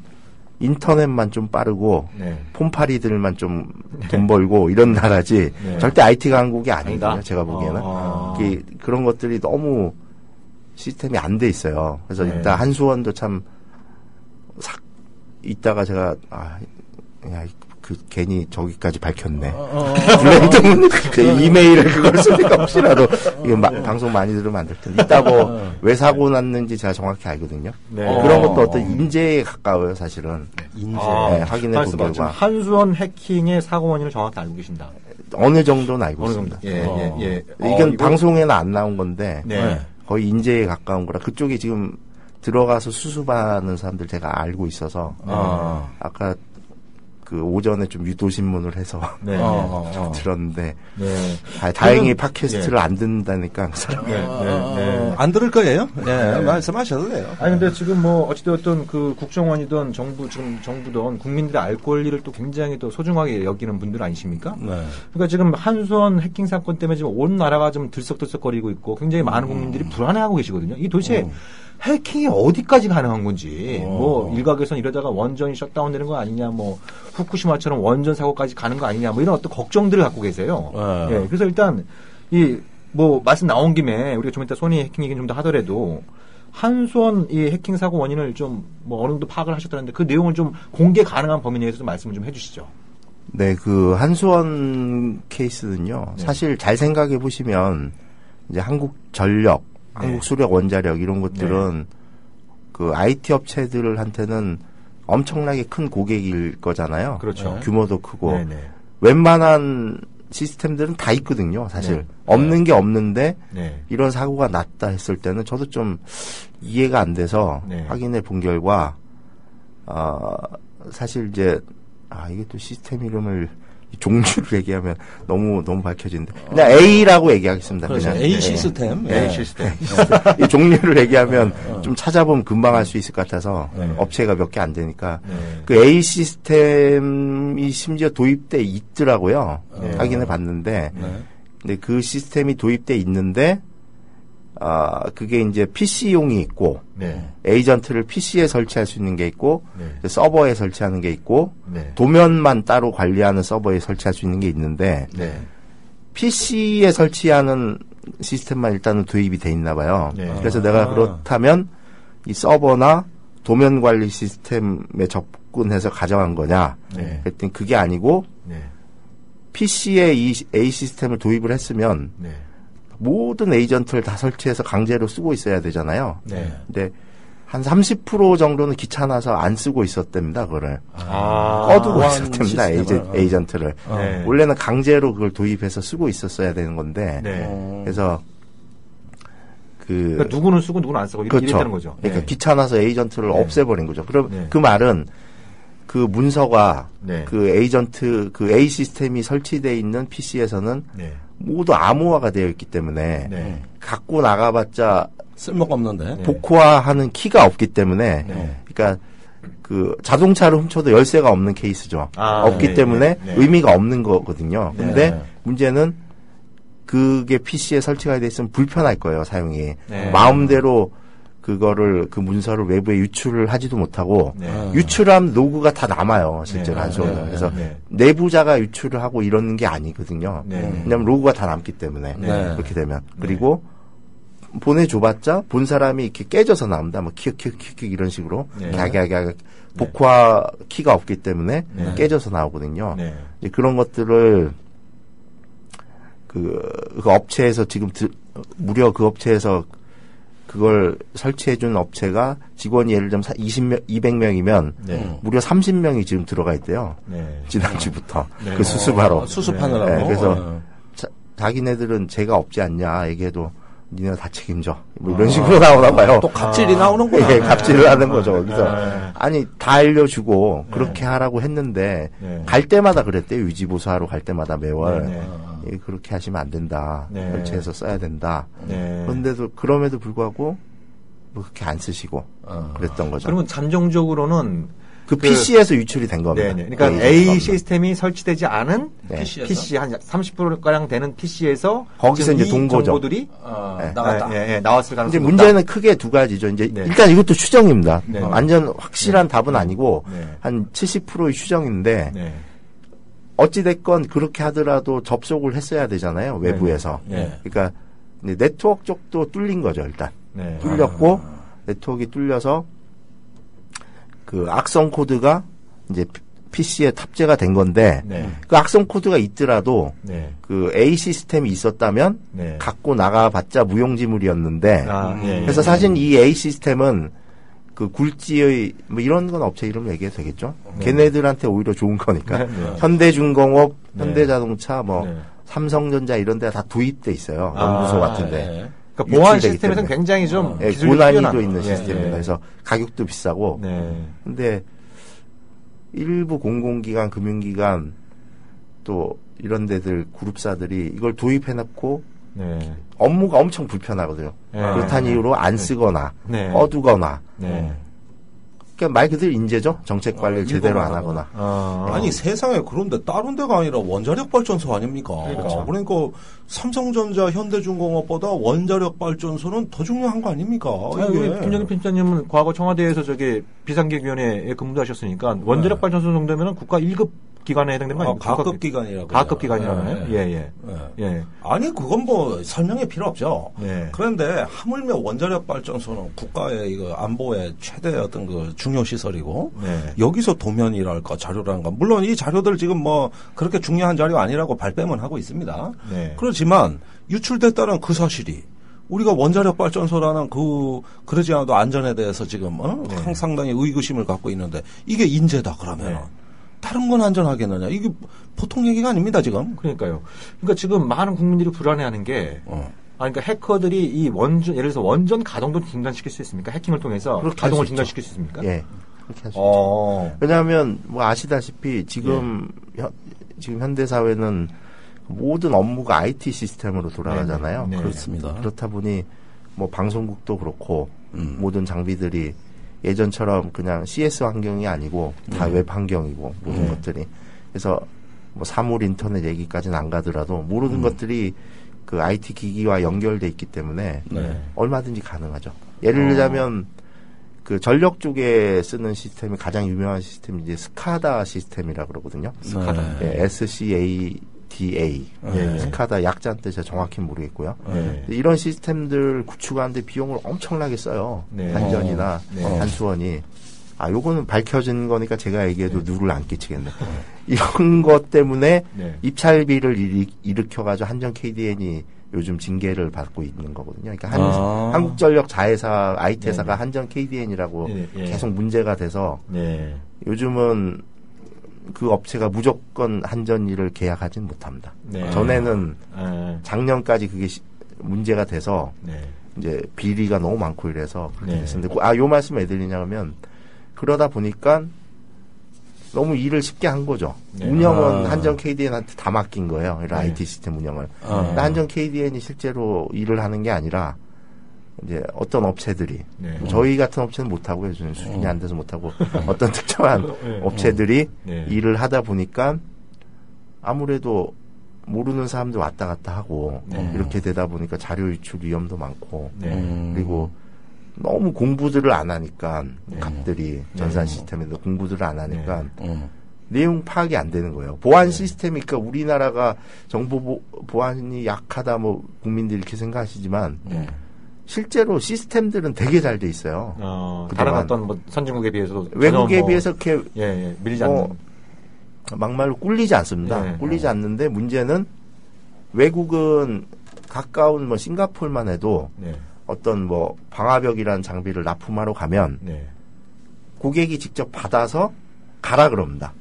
Speaker 8: 인터넷만 좀 빠르고 폰파리들만 좀 돈 벌고 이런 나라지 절대 IT 강국이 아니다. 제가 보기에는 그런 것들이 너무 시스템이 안 돼 있어요. 그래서 이따 한수원도 참 이따가 제가 야, 괜히 저기까지 밝혔네. 블랙드문 이메일을 그걸 쓰니까 혹시라도 이거 방송 많이 들으면 안 될 텐데. 있다고 왜 사고 났는지 제가 정확히 알거든요. 네. 그런 것도 어떤 인재에 가까워요, 사실은.
Speaker 3: 인재.
Speaker 8: 네, 확인해 본 결과.
Speaker 2: 한수원 해킹의 사고 원인을 정확히 알고 계신다.
Speaker 8: 어느 정도는 알고 있습니다.
Speaker 2: 예.
Speaker 8: 이건 방송에는 안 나온 건데 거의 인재에 가까운 거라 그쪽이 지금 들어가서 수습하는 사람들 제가 알고 있어서 아까 그 오전에 좀 유도신문을 해서 들었는데 다행히 팟캐스트를 안 듣는다니까 그 사람이
Speaker 3: 안 들을 거예요? 말씀하셔도 돼요.
Speaker 2: 아니 근데 지금 뭐 어찌되었든 그 국정원이든 정부든 국민들의 알 권리를 또 굉장히 또 소중하게 여기는 분들 아니십니까? 그러니까 지금 한수원 해킹 사건 때문에 지금 온 나라가 좀 들썩들썩거리고 있고 굉장히 많은 국민들이 불안해하고 계시거든요. 이 도대체 해킹이 어디까지 가능한 건지, 뭐, 일각에서는 이러다가 원전이 셧다운되는 거 아니냐, 뭐, 후쿠시마처럼 원전 사고까지 가는 거 아니냐, 뭐, 이런 어떤 걱정들을 갖고 계세요. 예, 그래서 일단, 말씀 나온 김에, 우리가 좀 이따 소니 해킹 얘기는 좀 더 하더라도, 한수원 이 해킹 사고 원인을 좀, 뭐, 어느 정도 파악을 하셨다는데, 그 내용을 좀 공개 가능한 범위 내에서 좀 말씀을 좀 해주시죠.
Speaker 8: 네, 그, 한수원 케이스는요, 사실 잘 생각해 보시면, 이제 한국전력, 한국수력, 원자력 이런 것들은 그 IT 업체들한테는 엄청나게 큰 고객일 거잖아요.
Speaker 2: 그렇죠.
Speaker 8: 규모도 크고 웬만한 시스템들은 다 있거든요. 사실 없는 게 없는데 이런 사고가 났다 했을 때는 저도 좀 이해가 안 돼서 확인해 본 결과 사실 이제 이게 또 시스템 이름을 종류를 얘기하면 너무 밝혀지는데 그냥 A라고 얘기하겠습니다.
Speaker 3: 그렇죠.
Speaker 8: 그냥
Speaker 3: A 시스템.
Speaker 2: A 시스템.
Speaker 8: 이 종류를 얘기하면 좀 찾아보면 금방 알 수 있을 것 같아서 업체가 몇 개 안 되니까 그 A 시스템이 심지어 도입돼 있더라고요. 확인해 봤는데 근데 그 시스템이 도입돼 있는데 그게 이제 PC용이 있고, 에이전트를 PC에 설치할 수 있는 게 있고, 서버에 설치하는 게 있고, 도면만 따로 관리하는 서버에 설치할 수 있는 게 있는데, PC에 설치하는 시스템만 일단은 도입이 돼 있나 봐요. 그래서 내가 그렇다면, 이 서버나 도면 관리 시스템에 접근해서 가져간 거냐? 그랬더니 그게 아니고, PC에 이 A 시스템을 도입을 했으면, 모든 에이전트를 다 설치해서 강제로 쓰고 있어야 되잖아요. 근데 한 30% 정도는 귀찮아서 안 쓰고 있었답니다. 그거를 꺼두고 있었답니다. 에이전트를. 원래는 강제로 그걸 도입해서 쓰고 있었어야 되는 건데 그래서
Speaker 2: 그러니까 누구는 쓰고 누구는 안 쓰고
Speaker 8: 그렇죠.
Speaker 2: 이랬다는 거죠.
Speaker 8: 그러니까 귀찮아서 에이전트를 없애버린 거죠. 그럼 그 말은 그 문서가 그 에이전트 그 A 시스템이 설치되어 있는 PC에서는 모두 암호화가 되어 있기 때문에 갖고 나가봤자
Speaker 3: 쓸모가 없는데
Speaker 8: 복호화하는 키가 없기 때문에 그러니까 그 자동차를 훔쳐도 열쇠가 없는 케이스죠. 없기 때문에 의미가 없는 거거든요. 근데 문제는 그게 PC에 설치가 돼 있으면 불편할 거예요, 사용이. 마음대로 그거를 그 문서를 외부에 유출을 하지도 못하고 유출한 로그가 다 남아요, 실제로 한수원은. 그래서 내부자가 유출을 하고 이러는 게 아니거든요. 왜냐하면 로그가 다 남기 때문에 그렇게 되면 그리고 보내줘봤자 본 사람이 이렇게 깨져서 나온다, 뭐 키읔 이런 식으로 갸갸갸 복화 키가 없기 때문에 깨져서 나오거든요. 이제 그런 것들을 그 업체에서 지금 무려 그 업체에서 그걸 설치해준 업체가 직원이 예를 들면 200명이면 무려 30명이 지금 들어가 있대요. 지난주부터. 그 수습하러.
Speaker 3: 수습하느라고.
Speaker 8: 그래서 자기네들은 죄가 없지 않냐 얘기해도 니네가 다 책임져. 뭐 이런 식으로 나오나 봐요.
Speaker 3: 또 갑질이 나오는구나.
Speaker 8: 예, 갑질을 하는 거죠. 그래서 아니 다 알려주고 그렇게 하라고 했는데 갈 때마다 그랬대요. 유지보수하러 갈 때마다 매월. 예, 그렇게 하시면 안 된다. 설치해서 써야 된다. 그런데도 그럼에도 불구하고 뭐 그렇게 안 쓰시고 그랬던 거죠.
Speaker 2: 그러면 잠정적으로는
Speaker 8: 그 PC에서 유출이 된 겁니다.
Speaker 2: 그러니까 A 시스템이 설치되지 않은 PC 한 30%가량 되는 PC에서
Speaker 8: 거기서 이제 동거죠.
Speaker 2: 정보들이
Speaker 3: 나왔다.
Speaker 2: 나왔을 가능성이
Speaker 8: 이제 문제는 크게 두 가지죠. 이제 일단 이것도 추정입니다. 완전 확실한 답은 아니고 한 70%의 추정인데 어찌됐건 그렇게 하더라도 접속을 했어야 되잖아요. 외부에서. 그러니까 네트워크 쪽도 뚫린 거죠. 일단. 뚫렸고 네트워크가 뚫려서 그 악성 코드가 이제 PC에 탑재가 된 건데 그 악성 코드가 있더라도 그 A 시스템이 있었다면 갖고 나가봤자 무용지물이었는데 그래서 사실 이 A 시스템은 그 굴지의 뭐 이런 건 업체 이름 얘기해도 되겠죠? 걔네들한테 오히려 좋은 거니까 현대중공업, 현대자동차, 뭐 삼성전자 이런 데가 다 도입돼 있어요. 연구소 같은데.
Speaker 2: 그러니까 보안 시스템에서는 굉장히 좀
Speaker 8: 고난이도 있는 시스템입니다. 그래서 가격도 비싸고. 근데 일부 공공기관, 금융기관 또 이런 데들 그룹사들이 이걸 도입해놓고 업무가 엄청 불편하거든요. 그렇다는 이유로 안 쓰거나 꺼두거나. 그러니까 말 그대로 인재죠. 정책 관리를 제대로 안 하거나.
Speaker 3: 아니 세상에 그런데 다른 데가 아니라 원자력 발전소 아닙니까? 그러니까 삼성전자, 현대중공업보다 원자력 발전소는 더 중요한 거 아닙니까?
Speaker 2: 우리 김정일 편집장님은 과거 청와대에서 저기 비상계획위원회에 근무도 하셨으니까 원자력 발전소 정도면은 국가 1급 기관에 해당되는 거 아닙니까?
Speaker 3: 가급 기관이라고.
Speaker 2: 가급 기관이라나요? 예.
Speaker 3: 아니 그건 뭐 설명이 필요 없죠. 그런데 하물며 원자력 발전소는 국가의 이거 안보의 최대 어떤 그 중요 시설이고 여기서 도면이랄까 자료랄까 물론 이 자료들 지금 뭐 그렇게 중요한 자료 아니라고 발뺌은 하고 있습니다. 그렇지만 유출됐다는 그 사실이 우리가 원자력 발전소라는 그러지 않아도 안전에 대해서 지금 상당히 의구심을 갖고 있는데 이게 인재다 그러면. 다른 건 안전하겠느냐. 이게 보통 얘기가 아닙니다, 지금.
Speaker 2: 그러니까요. 그러니까 지금 많은 국민들이 불안해하는 게, 그러니까 해커들이 이 예를 들어서 원전 가동도 중단시킬 수 있습니까? 해킹을 통해서 가동을 중단시킬 수 있습니까?
Speaker 8: 예. 그렇게 할 수 있죠. 왜냐하면, 뭐 아시다시피 지금 현대사회는 모든 업무가 IT 시스템으로 돌아가잖아요.
Speaker 3: 그렇습니다.
Speaker 8: 그렇다 보니, 뭐 방송국도 그렇고, 모든 장비들이 예전처럼 그냥 CS 환경이 아니고 다 웹 환경이고 모든 것들이 그래서 뭐 사물 인터넷 얘기까지는 안 가더라도 모르는 것들이 그 IT 기기와 연결돼 있기 때문에 얼마든지 가능하죠. 예를 들자면 그 전력 쪽에 쓰는 시스템이 가장 유명한 시스템이 이제 스카다 시스템이라 그러거든요. 스카다. SCADA. 스카다 약자인데 제가 정확히 모르겠고요. 이런 시스템들 구축하는데 비용을 엄청나게 써요. 단전이나 단수원이. 요거는 밝혀진 거니까 제가 얘기해도 누를 안 끼치겠네. 이런 것 때문에 입찰비를 일으켜가지고 한전 KDN이 요즘 징계를 받고 있는 거거든요. 그러니까 한국전력 자회사, IT 회사가 한전 KDN이라고 계속 문제가 돼서 요즘은 그 업체가 무조건 한전 일을 계약하지는 못합니다. 전에는 작년까지 그게 문제가 돼서 이제 비리가 너무 많고 이래서 그렇게 됐었는데 요 말씀 왜 드리냐면 그러다 보니까 너무 일을 쉽게 한 거죠. 운영은 한전 KDN한테 다 맡긴 거예요. 이런 IT 시스템 운영을. 한전 KDN이 실제로 일을 하는 게 아니라 이제 어떤 업체들이 저희 같은 업체는 못하고요. 요즘 수준이 안 돼서 못하고 어떤 특정한 업체들이 일을 하다 보니까 아무래도 모르는 사람들 왔다 갔다 하고 이렇게 되다 보니까 자료 유출 위험도 많고 그리고 너무 공부들을 안 하니까 갑들이 전산 시스템에도 공부들을 안 하니까 내용 파악이 안 되는 거예요. 보안 시스템이 그러니까 우리나라가 정보 보안이 약하다 뭐 국민들이 이렇게 생각하시지만 실제로 시스템들은 되게 잘 돼 있어요.
Speaker 2: 다른 어떤 뭐 선진국에 비해서도
Speaker 8: 외국에 비해서 이렇게
Speaker 2: 밀리지 않는
Speaker 8: 막말로 꿀리지 않습니다. 꿀리지 않는데 문제는 외국은 가까운 뭐 싱가포르만 해도 어떤 뭐 방화벽이라는 장비를 납품하러 가면 고객이 직접 받아서 가라 그럽니다.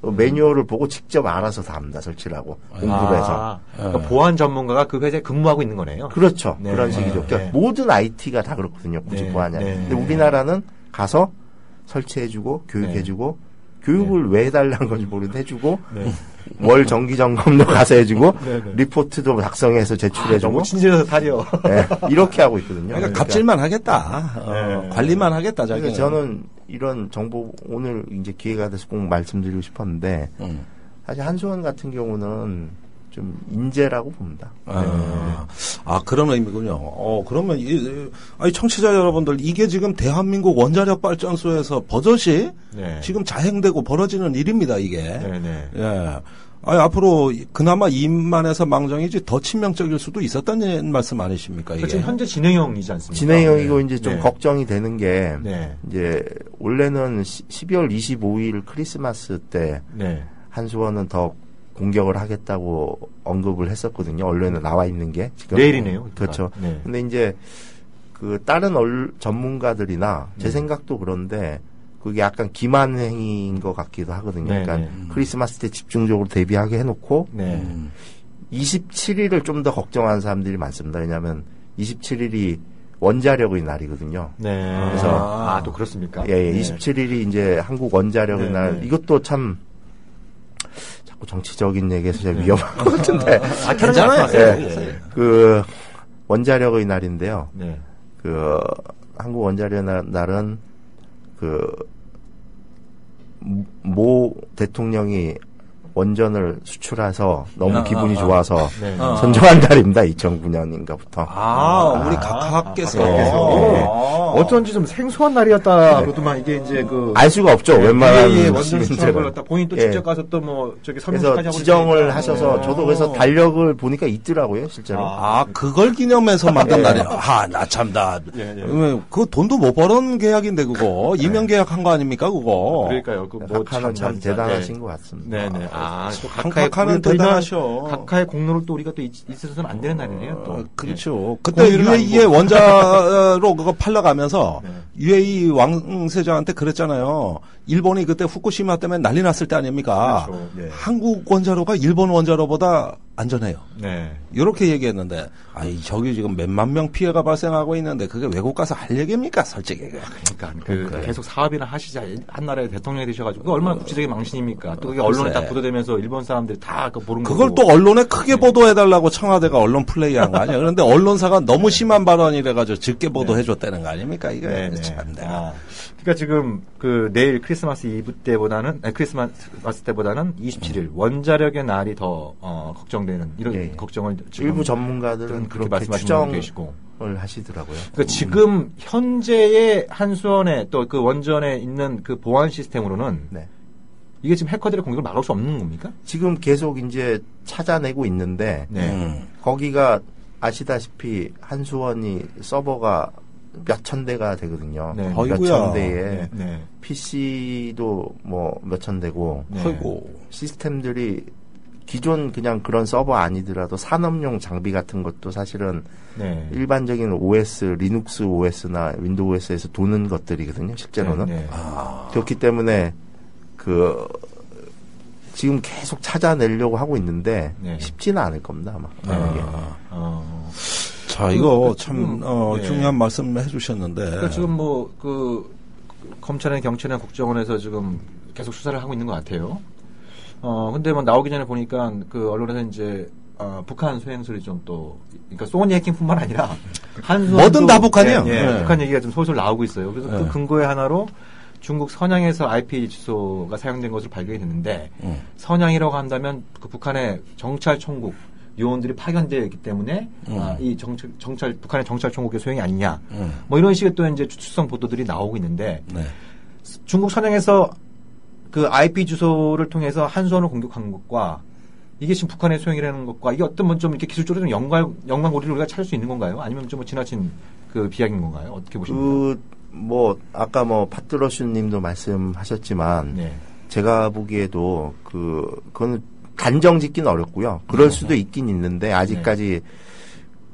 Speaker 8: 매뉴얼을 보고 직접 알아서 다 합니다. 설치를 하고 공부를 해서.
Speaker 2: 그러니까 보안 전문가가 그 회사에 근무하고 있는 거네요.
Speaker 8: 그렇죠. 그런 식이죠. 그러니까 모든 IT가 다 그렇거든요. 굳이 보안이 아니라. 근데 우리나라는 가서 설치해주고 교육해주고 교육을 왜 해달라는 건지 모르는데 해주고 월 정기 점검도 가서 해주고 리포트도 작성해서 제출해주고
Speaker 2: 너무 친절해서 다려.
Speaker 8: 이렇게 하고 있거든요.
Speaker 3: 그러니까 갑질만 하겠다. 관리만 하겠다. 자기는.
Speaker 8: 저는 이런 정보 오늘 이제 기회가 돼서 꼭 말씀드리고 싶었는데 사실 한수원 같은 경우는 좀 인재라고 봅니다.
Speaker 3: 그런 의미군요. 그러면 아니 청취자 여러분들 이게 지금 대한민국 원자력 발전소에서 버젓이 지금 자행되고 벌어지는 일입니다. 이게. 앞으로 그나마 이인만에서 망정이지 더 치명적일 수도 있었다는 말씀 아니십니까? 이게?
Speaker 2: 지금 현재 진행형이지 않습니까?
Speaker 8: 진행형이고
Speaker 2: 네.
Speaker 8: 이제 좀
Speaker 2: 네.
Speaker 8: 걱정이 되는 게
Speaker 2: 네.
Speaker 8: 이제 원래는 12월 25일 크리스마스 때
Speaker 2: 네.
Speaker 8: 한수원은 더 공격을 하겠다고 언급을 했었거든요. 언론에 나와 있는 게 지금
Speaker 2: 내일이네요. 그러니까.
Speaker 8: 그렇죠.
Speaker 2: 네.
Speaker 8: 근데 이제 그 다른 전문가들이나 제 생각도 그런데 그게 약간 기만 행위인 것 같기도 하거든요.
Speaker 2: 네,
Speaker 8: 그러니까
Speaker 2: 네.
Speaker 8: 크리스마스 때 집중적으로 대비하게 해놓고
Speaker 2: 네.
Speaker 8: 27일을 좀 더 걱정하는 사람들이 많습니다. 왜냐하면 27일이 원자력의 날이거든요.
Speaker 2: 네.
Speaker 8: 그래서
Speaker 2: 또 그렇습니까?
Speaker 8: 예,
Speaker 2: 네.
Speaker 8: 27일이 이제 한국 원자력의
Speaker 2: 네,
Speaker 8: 날.
Speaker 2: 네.
Speaker 8: 이것도 참 자꾸 정치적인 얘기에서 좀 위험한 것 같은데.
Speaker 2: 괜찮아요.
Speaker 8: 예, 그 원자력의 날인데요.
Speaker 2: 네.
Speaker 8: 그 한국 원자력 날은 그 모 대통령이 원전을 수출해서 너무 기분이 좋아서
Speaker 2: 네.
Speaker 8: 선정한 날입니다. 2009년인가부터.
Speaker 3: 우리 각하께서.
Speaker 2: 어쩐지 좀 생소한 날이었다. 그것도만 이게 이제
Speaker 8: 알 수가 없죠. 웬만한
Speaker 2: 원전 수출을 걸렸다. 본인 또 직접 가서 또 뭐 저기
Speaker 8: 그래서 지정을 하셔서 저도 그래서 달력을 보니까 있더라고요, 실제로.
Speaker 3: 그걸 기념해서 만든 날이야. 나 참다. 그거 돈도 못 벌은 계약인데 그거 이명 계약한 거 아닙니까 그거?
Speaker 2: 그러니까요.
Speaker 8: 각하는 참 대단하신 것 같습니다.
Speaker 2: 네네.
Speaker 3: 각하는 대단하셔.
Speaker 2: 각하의 공로를 또 우리가 또 있어서는 안 되는 날이네요. 또.
Speaker 3: 그렇죠. 그때 UAE의 원자로 그거 팔러가면서 UAE 왕세자한테 그랬잖아요. 일본이 그때 후쿠시마 때문에 난리 났을 때 아닙니까?
Speaker 2: 그렇죠. 네.
Speaker 3: 한국 원자로가 일본 원자로보다 안전해요.
Speaker 2: 네.
Speaker 3: 이렇게 얘기했는데, 저기 지금 몇만 명 피해가 발생하고 있는데 그게 외국 가서 할 얘기입니까, 솔직히.
Speaker 2: 그러니까 계속 사업이나 하시자 한 나라의 대통령이 되셔가지고 그게 얼마나 국제적인 망신입니까? 또 그게 언론에 다 보도되면서 일본 사람들이 다 보는 거고.
Speaker 3: 그걸 또 언론에 크게 보도해달라고 청와대가 언론 플레이한 거 아니야? 그런데 언론사가 너무 심한 발언이래가지고 적게 보도해줬다는 거 아닙니까? 이게 참.
Speaker 2: 그러니까 지금 그 내일 크리스마스 이브 때보다는 크리스마스 때보다는 27일 원자력의 날이 더 걱정되는 이런 걱정을 지금
Speaker 8: 일부 전문가들은 그렇게 말씀하시고 계시고 하시더라고요.
Speaker 2: 그러니까 지금 현재의 한수원의 또 그 원전에 있는 그 보안 시스템으로는 이게 지금 해커들의 공격을 막을 수 없는 겁니까?
Speaker 8: 지금 계속 이제 찾아내고 있는데 거기가 아시다시피 한수원이 서버가 몇천 대가 되거든요. 몇천 대에 PC도 뭐 몇천 대고 시스템들이 기존 그냥 그런 서버 아니더라도 산업용 장비 같은 것도 사실은 일반적인 OS, 리눅스 OS나 윈도우 OS에서 도는 것들이거든요. 실제로는. 그렇기 때문에 그 지금 계속 찾아내려고 하고 있는데 쉽지는 않을 겁니다. 아마.
Speaker 3: 자, 이거 참 중요한 말씀 해주셨는데.
Speaker 2: 그러니까 지금 뭐 그 검찰이나 경찰이나 국정원에서 지금 계속 수사를 하고 있는 것 같아요. 근데 뭐 나오기 전에 보니까 그 언론에서 이제 북한 소행술이 좀 또 그러니까 소니 해킹뿐만 아니라
Speaker 3: 뭐든 다 북한이에요.
Speaker 2: 북한 얘기가 좀 솔솔 나오고 있어요. 그래서 그 근거의 하나로 중국 선양에서 IP 주소가 사용된 것으로 발견이 됐는데 선양이라고 한다면 그 북한의 정찰 총국 요원들이 파견되어 있기 때문에 이 정찰 북한의 정찰 총국의 소행이 아니냐 뭐 이런 식의 또 이제 추측성 보도들이 나오고 있는데 중국 선양에서 그 IP 주소를 통해서 한수원을 공격한 것과 이게 지금 북한의 소행이라는 것과 이게 어떤 좀 이렇게 기술적으로 좀 연관고리를 우리가 찾을 수 있는 건가요? 아니면 좀 지나친 그 비약인 건가요? 어떻게 보십니까?
Speaker 8: 뭐 아까 뭐 파트러슈님도 말씀하셨지만 제가 보기에도 그건 단정 짓기는 어렵고요. 그럴 수도 있긴 있는데 아직까지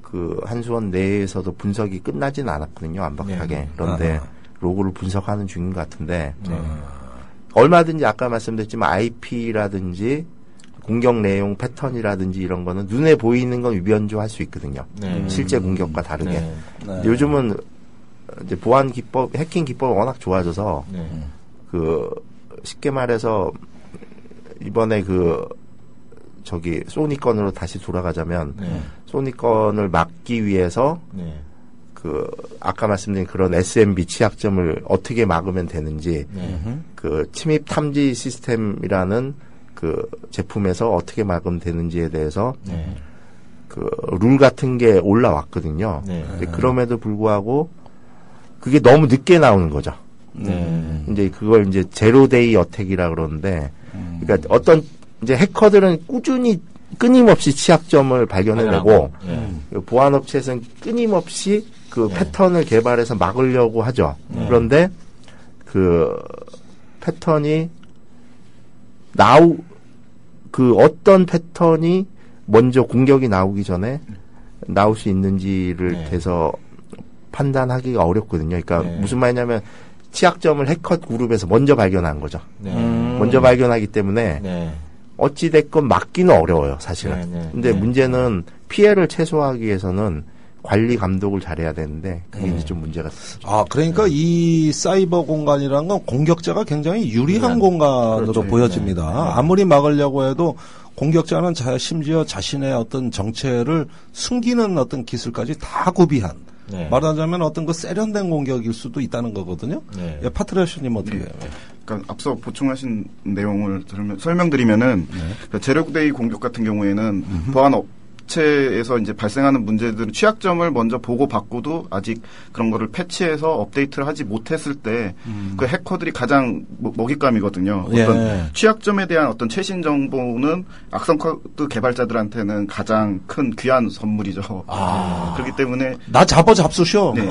Speaker 8: 그 한수원 내에서도 분석이 끝나지는 않았거든요. 완벽하게. 그런데 로고를 분석하는 중인 것 같은데 얼마든지 아까 말씀드렸지만 IP라든지 공격 내용 패턴이라든지 이런 거는 눈에 보이는 건 위변조할 수 있거든요. 실제 공격과 다르게. 요즘은 이제 보안 기법, 해킹 기법이 워낙 좋아져서 그 쉽게 말해서 이번에 저기 소니 건으로 다시 돌아가자면 소니 건을 막기 위해서 아까 말씀드린 그런 SMB 취약점을 어떻게 막으면 되는지 그 침입 탐지 시스템이라는 그 제품에서 어떻게 막으면 되는지에 대해서 그 룰 같은 게 올라왔거든요. 그럼에도 불구하고 그게 너무 늦게 나오는 거죠. 이제 그걸 이제 제로데이 어택이라 그러는데 그러니까 어떤 이제 해커들은 꾸준히 끊임없이 취약점을 발견해내고 보안업체에서는 끊임없이 그 패턴을 개발해서 막으려고 하죠. 그런데 그 패턴이 그 어떤 패턴이 먼저 공격이 나오기 전에 나올 수 있는지를 대해서 판단하기가 어렵거든요. 그러니까 무슨 말이냐면 취약점을 해커 그룹에서 먼저 발견한 거죠. 먼저 발견하기 때문에 어찌됐건 막기는 어려워요, 사실은. 근데 문제는 피해를 최소화하기 위해서는 관리 감독을 잘해야 되는데 그게 이제 좀 문제가 있죠.
Speaker 3: 그러니까 이 사이버 공간이라는 건 공격자가 굉장히 유리한 공간으로 그렇죠. 보여집니다. 아무리 막으려고 해도 공격자는 심지어 자신의 어떤 정체를 숨기는 어떤 기술까지 다 구비한 말하자면 어떤 그 세련된 공격일 수도 있다는 거거든요. 파트라슈님 어떻게 해요?
Speaker 7: 그러니까 앞서 보충하신 내용을 설명드리면은 그러니까 제로데이 공격 같은 경우에는 보안 업체에서 이제 발생하는 문제들은 취약점을 먼저 보고 받고도 아직 그런 거를 패치해서 업데이트를 하지 못했을 때 그 해커들이 가장 먹잇감이거든요. 어떤 취약점에 대한 어떤 최신 정보는 악성 코드 개발자들한테는 가장 큰 귀한 선물이죠. 그렇기 때문에
Speaker 3: 나 잡수셔.
Speaker 7: 네.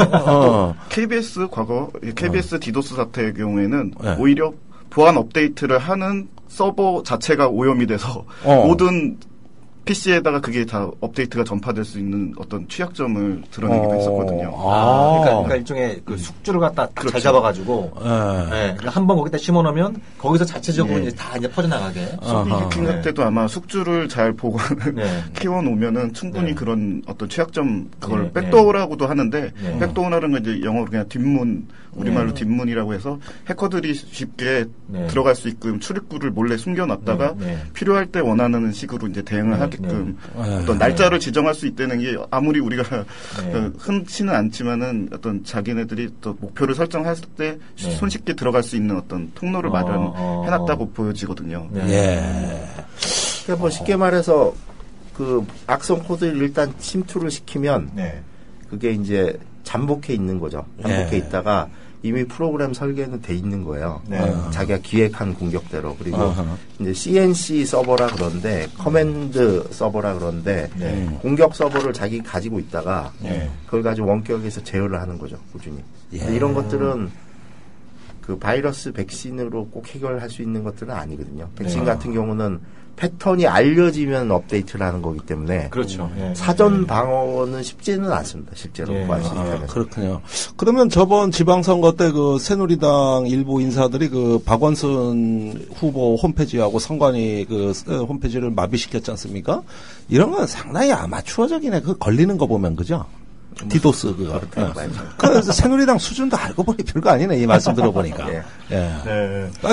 Speaker 7: KBS 과거 KBS 디도스 사태의 경우에는 오히려 보안 업데이트를 하는 서버 자체가 오염이 돼서 모든 PC에다가 그게 다 업데이트가 전파될 수 있는 어떤 취약점을 드러내기도 했었거든요.
Speaker 2: 그러니까 일종의 그 숙주를 갖다 그렇죠. 잘 잡아가지고, 그러니까 한번 거기다 심어놓으면 거기서 자체적으로 이제 다 이제 퍼져나가게.
Speaker 7: 소비 해킹 때도 아마 숙주를 잘 보고는 키워놓으면은 충분히 그런 어떤 취약점 그걸 백도어라고도 하는데 백도어라는 건 이제 영어로 그냥 뒷문 우리말로 뒷문이라고 해서 해커들이 쉽게 들어갈 수 있게끔 출입구를 몰래 숨겨놨다가 필요할 때 원하는 식으로 이제 대응을 하게끔 어떤 날짜를 지정할 수 있다는 게 아무리 우리가 흔치는 않지만은 어떤 자기네들이 또 목표를 설정했을 때 손쉽게 들어갈 수 있는 어떤 통로를 마련해놨다고 보여지거든요.
Speaker 8: 그러니까 뭐 쉽게 말해서 그 악성 코드를 일단 침투를 시키면 그게 이제 잠복해 있는 거죠. 잠복해 있다가 이미 프로그램 설계는 돼 있는 거예요. 자기가 기획한 공격대로. 그리고 이제 CNC 서버라 그런데 커맨드 서버라 그런데 공격 서버를 자기 가지고 있다가 그걸 가지고 원격에서 제어를 하는 거죠. 꾸준히. 이런 것들은 그 바이러스 백신으로 꼭 해결할 수 있는 것들은 아니거든요. 백신 같은 경우는 패턴이 알려지면 업데이트를 하는 거기 때문에
Speaker 2: 그렇죠.
Speaker 8: 사전 방어는 쉽지는 않습니다. 실제로
Speaker 3: 그렇군요. 그러면 저번 지방선거 때 그 새누리당 일부 인사들이 그 박원순 후보 홈페이지하고 선관위 그 홈페이지를 마비시켰지 않습니까? 이런 건 상당히 아마추어적이네. 그 걸리는 거 보면 그죠? 디도스 그거. 그래서 새누리당 수준도 알고 보니 별거 아니네 이 말씀 들어보니까.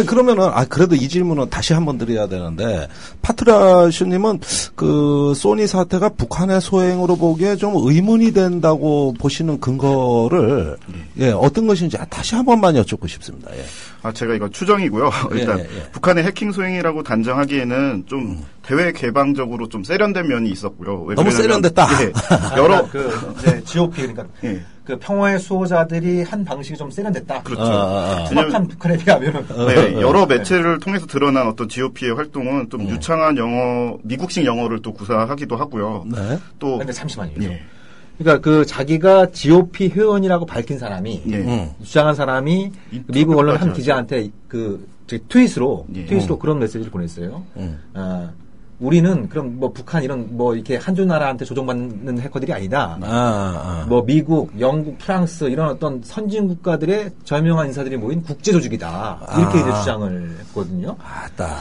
Speaker 3: 그러면은 그래도 이 질문은 다시 한번 드려야 되는데 파트라슈님은 그 소니 사태가 북한의 소행으로 보기에 좀 의문이 된다고 보시는 근거를 어떤 것인지 다시 한 번만 여쭙고 싶습니다.
Speaker 7: 제가 이거 추정이고요. 일단 북한의 해킹 소행이라고 단정하기에는 좀 대외 개방적으로 좀 세련된 면이 있었고요.
Speaker 3: 너무 세련됐다.
Speaker 2: 여러 이제 GOP 그러니까 그 평화의 수호자들이 한 방식이 좀 세련됐다.
Speaker 7: 그렇죠.
Speaker 2: 정확한 북한에 비하면
Speaker 7: 여러 매체를 통해서 드러난 어떤 GOP의 활동은 좀 유창한 영어, 미국식 영어를 또 구사하기도 하고요. 또
Speaker 2: 근데 잠시만요. 그러니까 그 자기가 GOP 회원이라고 밝힌 사람이 주장한 사람이 미국 언론 한 기자한테 그 트윗으로 그런 메시지를 보냈어요. 우리는 그럼 뭐 북한 이런 뭐 이렇게 한두 나라한테 조종받는 해커들이 아니다. 뭐 미국, 영국, 프랑스 이런 어떤 선진 국가들의 저명한 인사들이 모인 국제 조직이다. 이렇게 이제 주장을 했거든요.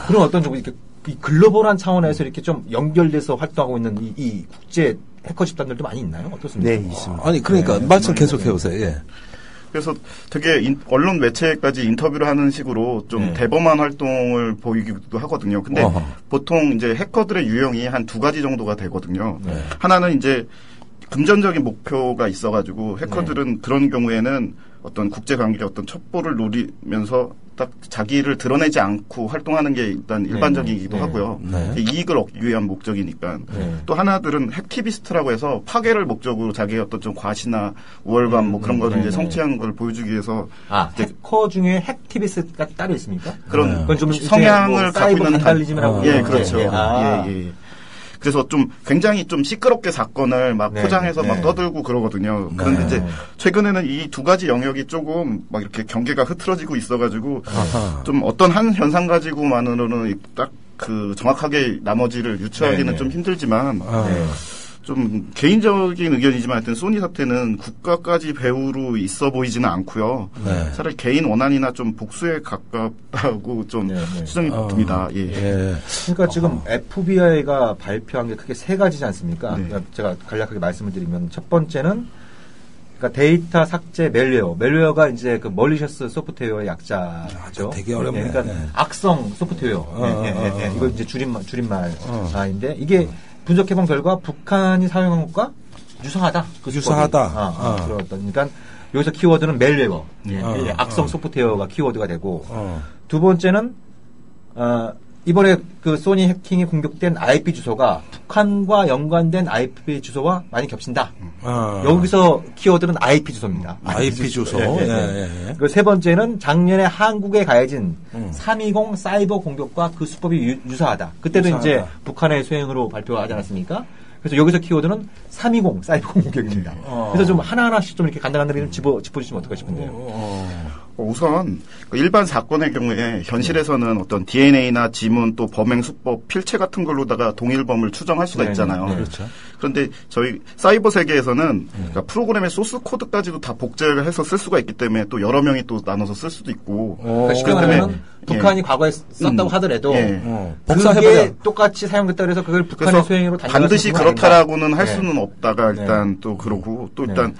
Speaker 2: 그런 어떤 좀 이렇게 이 글로벌한 차원에서 이렇게 좀 연결돼서 활동하고 있는 이 국제 해커 집단들도 많이 있나요? 어떻습니까?
Speaker 8: 네, 있습니다.
Speaker 3: 아니 그러니까 말씀 계속해 보세요.
Speaker 7: 그래서 되게 언론 매체까지 인터뷰를 하는 식으로 좀 대범한 활동을 보이기도 하거든요. 근데 보통 이제 해커들의 유형이 한 두 가지 정도가 되거든요. 하나는 이제 금전적인 목표가 있어가지고 해커들은 그런 경우에는 어떤 국제 관계의 어떤 첩보를 노리면서 딱 자기를 드러내지 않고 활동하는 게 일단 일반적이기도 하고요. 이익을 얻기 위한 목적이니까. 또 하나들은 핵티비스트라고 해서 파괴를 목적으로 자기의 어떤 좀 과시나 우월감 뭐 그런 거를 이제 성취한 걸 보여주기 위해서.
Speaker 2: 해커 중에 핵티비스트가 따로 있습니까?
Speaker 7: 그런
Speaker 2: 좀
Speaker 7: 성향을 갖고 있는
Speaker 2: vandalism이라고.
Speaker 7: 예, 그렇죠. 예. 그래서 좀 굉장히 좀 시끄럽게 사건을 막 포장해서 막 떠들고 그러거든요. 그런데 이제 최근에는 이 두 가지 영역이 조금 막 이렇게 경계가 흐트러지고 있어가지고 좀 어떤 한 현상 가지고만으로는 딱 그 정확하게 나머지를 유추하기는 좀 힘들지만 좀 개인적인 의견이지만 하여튼 소니 사태는 국가까지 배후로 있어 보이지는 않고요. 차라리 개인 원한이나 좀 복수에 가깝다고 좀 추정이 듭니다.
Speaker 2: 그러니까 지금 FBI가 발표한 게 크게 세 가지지 않습니까? 그러니까 제가 간략하게 말씀을 드리면 첫 번째는 그러니까 데이터 삭제 멜웨어. 멜웨어가 이제 그 멀리셔스 소프트웨어의 약자죠.
Speaker 3: 되게 어렵네.
Speaker 2: 그러니까 악성 소프트웨어. 이거 이제 줄임말인데 이게 분석 해본 결과 북한이 사용한 것과 유사하다.
Speaker 3: 유사하다.
Speaker 2: 그러니까 여기서 키워드는 멜웨어, 악성 소프트웨어가 키워드가 되고 두 번째는 이번에 그 소니 해킹이 공격된 IP 주소가 북한과 연관된 IP 주소와 많이 겹친다. 여기서 키워드는 IP 주소입니다.
Speaker 3: IP 주소.
Speaker 2: 그리고 세 번째는 작년에 한국에 가해진 320 사이버 공격과 그 수법이 유사하다. 그때도 유사하다. 이제 북한의 소행으로 발표하지 않았습니까? 그래서 여기서 키워드는 320 사이버 공격입니다. 그래서 좀 하나하나씩 좀 이렇게 간단하게 짚어주시면 어떨까 싶은데요.
Speaker 7: 우선 일반 사건의 경우에 현실에서는 어떤 DNA나 지문 또 범행 수법, 필체 같은 걸로다가 동일범을 추정할 수가 있잖아요.
Speaker 3: 그렇죠.
Speaker 7: 그런데 저희 사이버 세계에서는 그러니까 프로그램의 소스 코드까지도 다 복제를 해서 쓸 수가 있기 때문에 또 여러 명이 또 나눠서 쓸 수도 있고.
Speaker 2: 그렇기 때문에 북한이 과거에 썼다고 하더라도
Speaker 3: 복사해버려
Speaker 2: 똑같이 사용됐다 그래서 그걸 북한의 소행으로
Speaker 7: 반드시 그렇다라고는 할 수는 없다가 일단 또 그러고 또 일단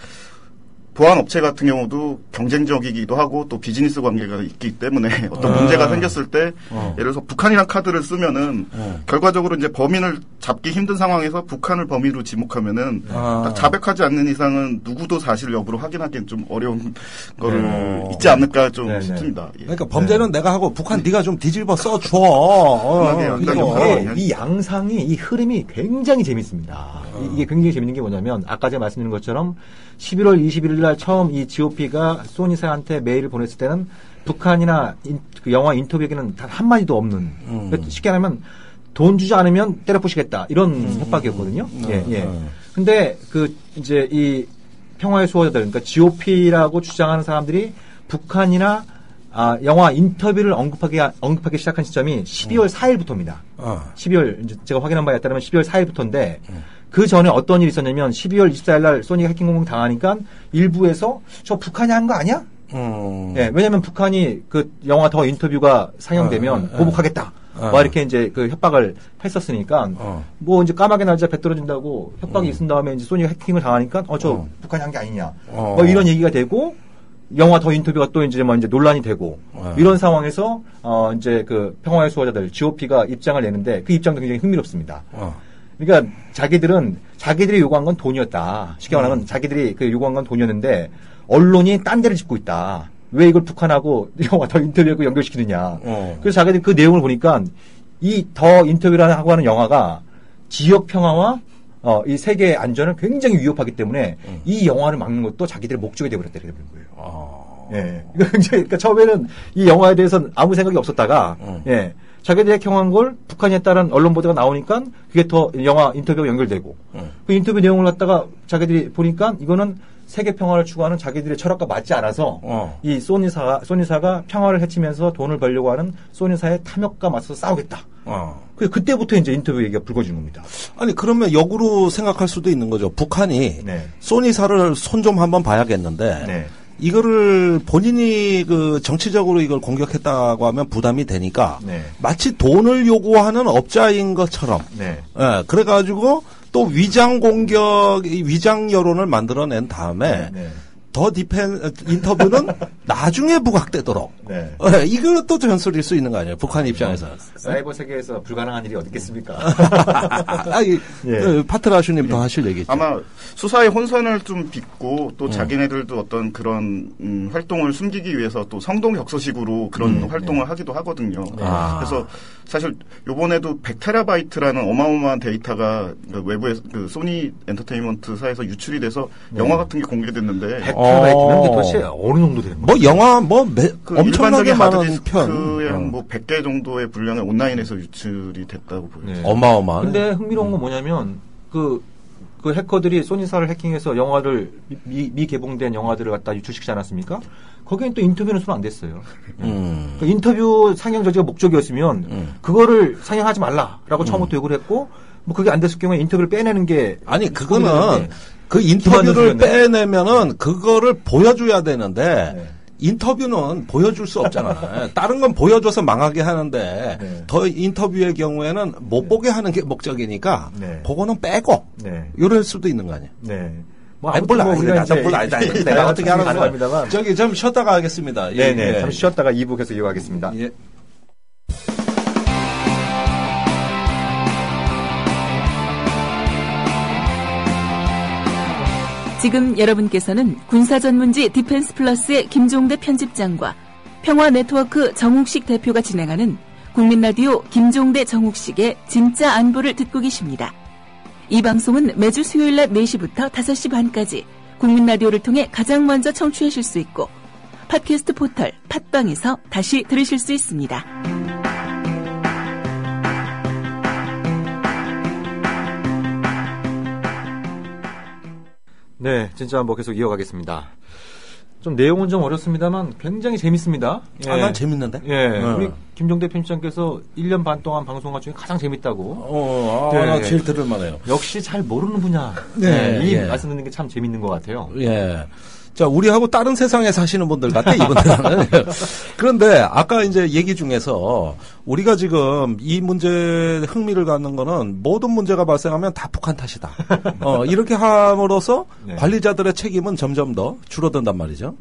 Speaker 7: 보안 업체 같은 경우도 경쟁적이기도 하고 또 비즈니스 관계가 있기 때문에 어떤 문제가 생겼을 때 예를 들어서 북한이란 카드를 쓰면은 결과적으로 이제 범인을 잡기 힘든 상황에서 북한을 범인으로 지목하면은 딱 자백하지 않는 이상은 누구도 사실 여부를 확인하기엔 좀 어려운 거를 있지 않을까 좀 싶습니다.
Speaker 3: 그러니까 범죄는 내가 하고 북한 네가 좀 뒤집어 써줘.
Speaker 2: 이 양상이 이 흐름이 굉장히 재밌습니다. 이게 굉장히 재밌는 게 뭐냐면 아까 제가 말씀드린 것처럼 11월 21일 날 처음 이 GOP가 소니사한테 메일을 보냈을 때는 북한이나 그 영화 인터뷰 얘기는 단 한마디도 없는 쉽게 말하면 돈 주지 않으면 때려 부시겠다 이런 협박이었거든요. 근데 그 이제 이 평화의 수호자들 그러니까 GOP라고 주장하는 사람들이 북한이나 영화 인터뷰를 언급하기 시작한 시점이 12월 4일부터입니다. 12월 이제 제가 확인한 바에 따르면 12월 4일부터인데 그 전에 어떤 일이 있었냐면 12월 24일 날 소니가 해킹 공격 당하니까 일부에서 저 북한이 한 거 아니야? 왜냐면 북한이 그 영화 더 인터뷰가 상영되면 보복하겠다. 뭐 이렇게 이제 그 협박을 했었으니까 뭐 이제 까마귀 날짜 배 떨어진다고 협박이 있은 다음에 이제 소니가 해킹을 당하니까 저 북한이 한 게 아니냐. 뭐 이런 얘기가 되고 영화 더 인터뷰가 또 이제 뭐 이제 논란이 되고 이런 상황에서 이제 그 평화의 수호자들 GOP가 입장을 내는데 그 입장도 굉장히 흥미롭습니다. 그러니까 자기들이 요구한 건 돈이었다. 쉽게 말하면 자기들이 그 요구한 건 돈이었는데 언론이 딴 데를 짚고 있다. 왜 이걸 북한하고 영화 더 인터뷰하고 연결시키느냐. 그래서 자기들이 그 내용을 보니까 이 더 인터뷰라고 하는 영화가 지역 평화와 이 세계의 안전을 굉장히 위협하기 때문에 이 영화를 막는 것도 자기들의 목적이 되어버렸다 이렇게 되는 거예요. 그러니까 처음에는 이 영화에 대해서는 아무 생각이 없었다가 자기들이 해킹한 걸 북한이 했다는 언론 보도가 나오니까 그게 더 영화 인터뷰가 연결되고 그 인터뷰 내용을 갖다가 자기들이 보니까 이거는 세계 평화를 추구하는 자기들의 철학과 맞지 않아서 이 소니사가 평화를 해치면서 돈을 벌려고 하는 소니사의 탐욕과 맞서서 싸우겠다. 그때부터 이제 인터뷰 얘기가 불거진 겁니다.
Speaker 3: 아니 그러면 역으로 생각할 수도 있는 거죠. 북한이 소니사를 손 좀 한번 봐야겠는데 이거를 본인이 그 정치적으로 이걸 공격했다고 하면 부담이 되니까 마치 돈을 요구하는 업자인 것처럼 그래가지고 또 위장 공격, 위장 여론을 만들어낸 다음에 더 디펜 인터뷰는 나중에 부각되도록.
Speaker 2: 네.
Speaker 3: 이것도 전술일 수 있는 거 아니에요? 북한 입장에서.
Speaker 2: 사이버 세계에서 불가능한 일이 어디 있겠습니까?
Speaker 3: 파트라슈님 더 하실 얘기죠.
Speaker 7: 아마 수사의 혼선을 좀 빚고 또 자기네들도 어떤 그런 활동을 숨기기 위해서 또 성동격서식으로 그런 활동을 하기도 하거든요. 그래서 사실 요번에도 100테라바이트라는 어마어마한 데이터가 외부에 그 소니 엔터테인먼트사에서 유출이 돼서 영화 같은 게 공개됐는데
Speaker 2: 100테라바이트면 도대체 어느 정도 되는 거예요?
Speaker 3: 뭐 영화 그 엄청나게 많은
Speaker 7: 하드디스크에 뭐 100개 정도의 분량이 온라인에서 유출이 됐다고 보여요.
Speaker 3: 어마어마한.
Speaker 2: 근데 흥미로운 건 뭐냐면 그 해커들이 소니사를 해킹해서 영화를 미개봉된 영화들을 갖다 유출시키지 않았습니까? 거기엔 또 인터뷰는 손 안 댔어요. 그 인터뷰 상영 저지가 목적이었으면 그거를 상영하지 말라라고 처음부터 요구를 했고 뭐 그게 안 됐을 경우에 인터뷰를 빼내는 게
Speaker 3: 아니 그거는 그 인터뷰를 빼내면은 그거를 보여줘야 되는데 인터뷰는 보여줄 수 없잖아. 다른 건 보여줘서 망하게 하는데 더 인터뷰의 경우에는 못 보게 하는 게 목적이니까 그거는 빼고 이럴 수도 있는 거 아니야. 몰라. 내가 어떻게 하는 거야. 저기 좀 쉬었다가 하겠습니다.
Speaker 2: 네네. 잠시 쉬었다가 2부 계속 이어가겠습니다.
Speaker 3: 예.
Speaker 9: 지금 여러분께서는 군사전문지 디펜스 플러스의 김종대 편집장과 평화네트워크 정욱식 대표가 진행하는 국민라디오 김종대 정욱식의 진짜 안보를 듣고 계십니다. 이 방송은 매주 수요일 낮 4시부터 5시 반까지 국민라디오를 통해 가장 먼저 청취하실 수 있고 팟캐스트 포털 팟빵에서 다시 들으실 수 있습니다.
Speaker 2: 네, 진짜 한번 계속 이어가겠습니다. 좀 내용은 좀 어렵습니다만 굉장히 재밌습니다.
Speaker 3: 예. 난 재밌는데?
Speaker 2: 예. 우리 김종대 편집장께서 1년 반 동안 방송한 중에 가장 재밌다고.
Speaker 3: 나 제일 들을만해요.
Speaker 2: 역시 잘 모르는 분야. 이 말씀 듣는 게 참 재밌는 것 같아요.
Speaker 3: 예. 자, 우리하고 다른 세상에 사시는 분들 같아, 이분들은. 그런데 아까 이제 얘기 중에서 우리가 지금 이 문제에 흥미를 갖는 거는 모든 문제가 발생하면 다 북한 탓이다. 이렇게 함으로써 관리자들의 책임은 점점 더 줄어든단 말이죠.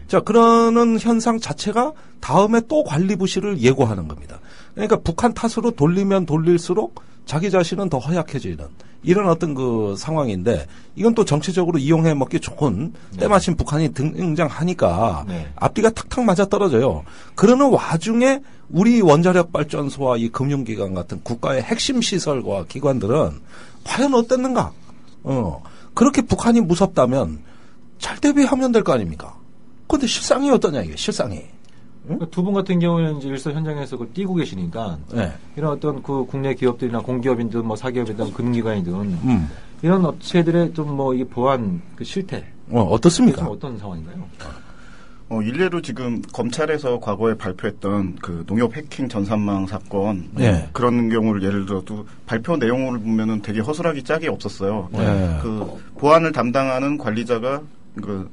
Speaker 3: 자, 그러는 현상 자체가 다음에 또 관리 부실을 예고하는 겁니다. 그러니까 북한 탓으로 돌리면 돌릴수록 자기 자신은 더 허약해지는 이런 어떤 그 상황인데 이건 또 정치적으로 이용해 먹기 좋은 때마침 북한이 등장하니까 앞뒤가 탁탁 맞아 떨어져요. 그러는 와중에 우리 원자력 발전소와 이 금융기관 같은 국가의 핵심 시설과 기관들은 과연 어땠는가? 그렇게 북한이 무섭다면 잘 대비하면 될 거 아닙니까? 그런데 실상이 어떠냐 이게 실상이.
Speaker 2: 두 분 같은 경우는 이제 일선 현장에서 그걸 띄고 계시니까 이런 어떤 그 국내 기업들이나 공기업이든 뭐 사기업이든 금융기관이든 이런 업체들의 좀 뭐 이 보안 그 실태
Speaker 3: 어떻습니까?
Speaker 2: 어떤 상황인가요?
Speaker 7: 일례로 지금 검찰에서 과거에 발표했던 그 농협 해킹 전산망 사건 그런 경우를 예를 들어도 발표 내용을 보면은 되게 허술하기 짝이 없었어요. 그 보안을 담당하는 관리자가 그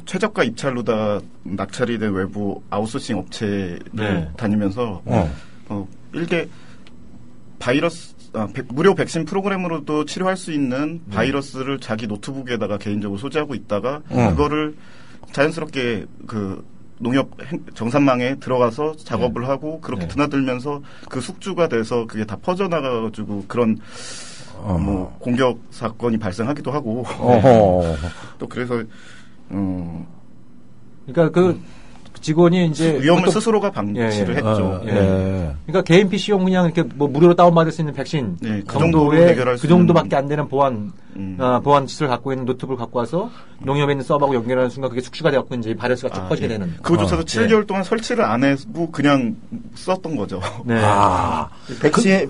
Speaker 7: 최저가 입찰로다 낙찰이 된 외부 아웃소싱 업체를 다니면서 일개 바이러스 무료 백신 프로그램으로도 치료할 수 있는 바이러스를 자기 노트북에다가 개인적으로 소지하고 있다가 그거를 자연스럽게 그 농협 정산망에 들어가서 작업을 하고 그렇게 드나들면서 그 숙주가 돼서 그게 다 퍼져나가가지고 그런 뭐 공격 사건이 발생하기도 하고 또 그래서
Speaker 2: 그러니까 그 직원이 이제
Speaker 7: 위험을 스스로가 방치를 했죠.
Speaker 2: 그러니까 개인 PC용 그냥 이렇게 뭐 무료로 다운받을 수 있는 백신
Speaker 7: 그 정도의 해결할
Speaker 2: 그 정도밖에 안 되는 보안 시설을 갖고 있는 노트북을 갖고 와서 농협에 있는 서버하고 연결하는 순간 그게 숙주가 되었고 이제 바이러스가 쭉 퍼지게 되는.
Speaker 7: 그거조차도 7개월 동안 설치를 안 하고 그냥 썼던 거죠.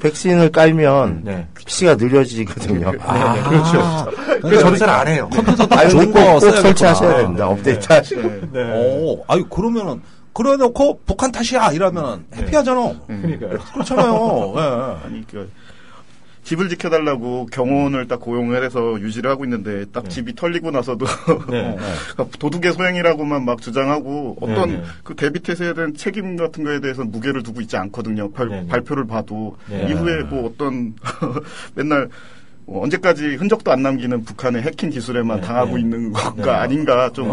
Speaker 8: 백신을 깔면 PC가 느려지거든요.
Speaker 2: 그렇죠. 그래서 저도 잘 안 해요.
Speaker 3: 컴퓨터도 좋은 거
Speaker 8: 꼭 설치하셔야 됩니다. 업데이트 하시고.
Speaker 3: 아유 그러면은 그래놓고 북한 탓이야 이러면은 해피하잖아.
Speaker 2: 그러니까요.
Speaker 3: 그렇잖아요.
Speaker 7: 아니 그 집을 지켜달라고 경호원을 딱 고용을 해서 유지를 하고 있는데 딱 집이 털리고 나서도 도둑의 소행이라고만 막 주장하고 어떤 그 대비태세에 대한 책임 같은 거에 대해서는 무게를 두고 있지 않거든요. 발표를 봐도 이후에 뭐 어떤 맨날 언제까지 흔적도 안 남기는 북한의 해킹 기술에만 당하고 있는 건가 아닌가 좀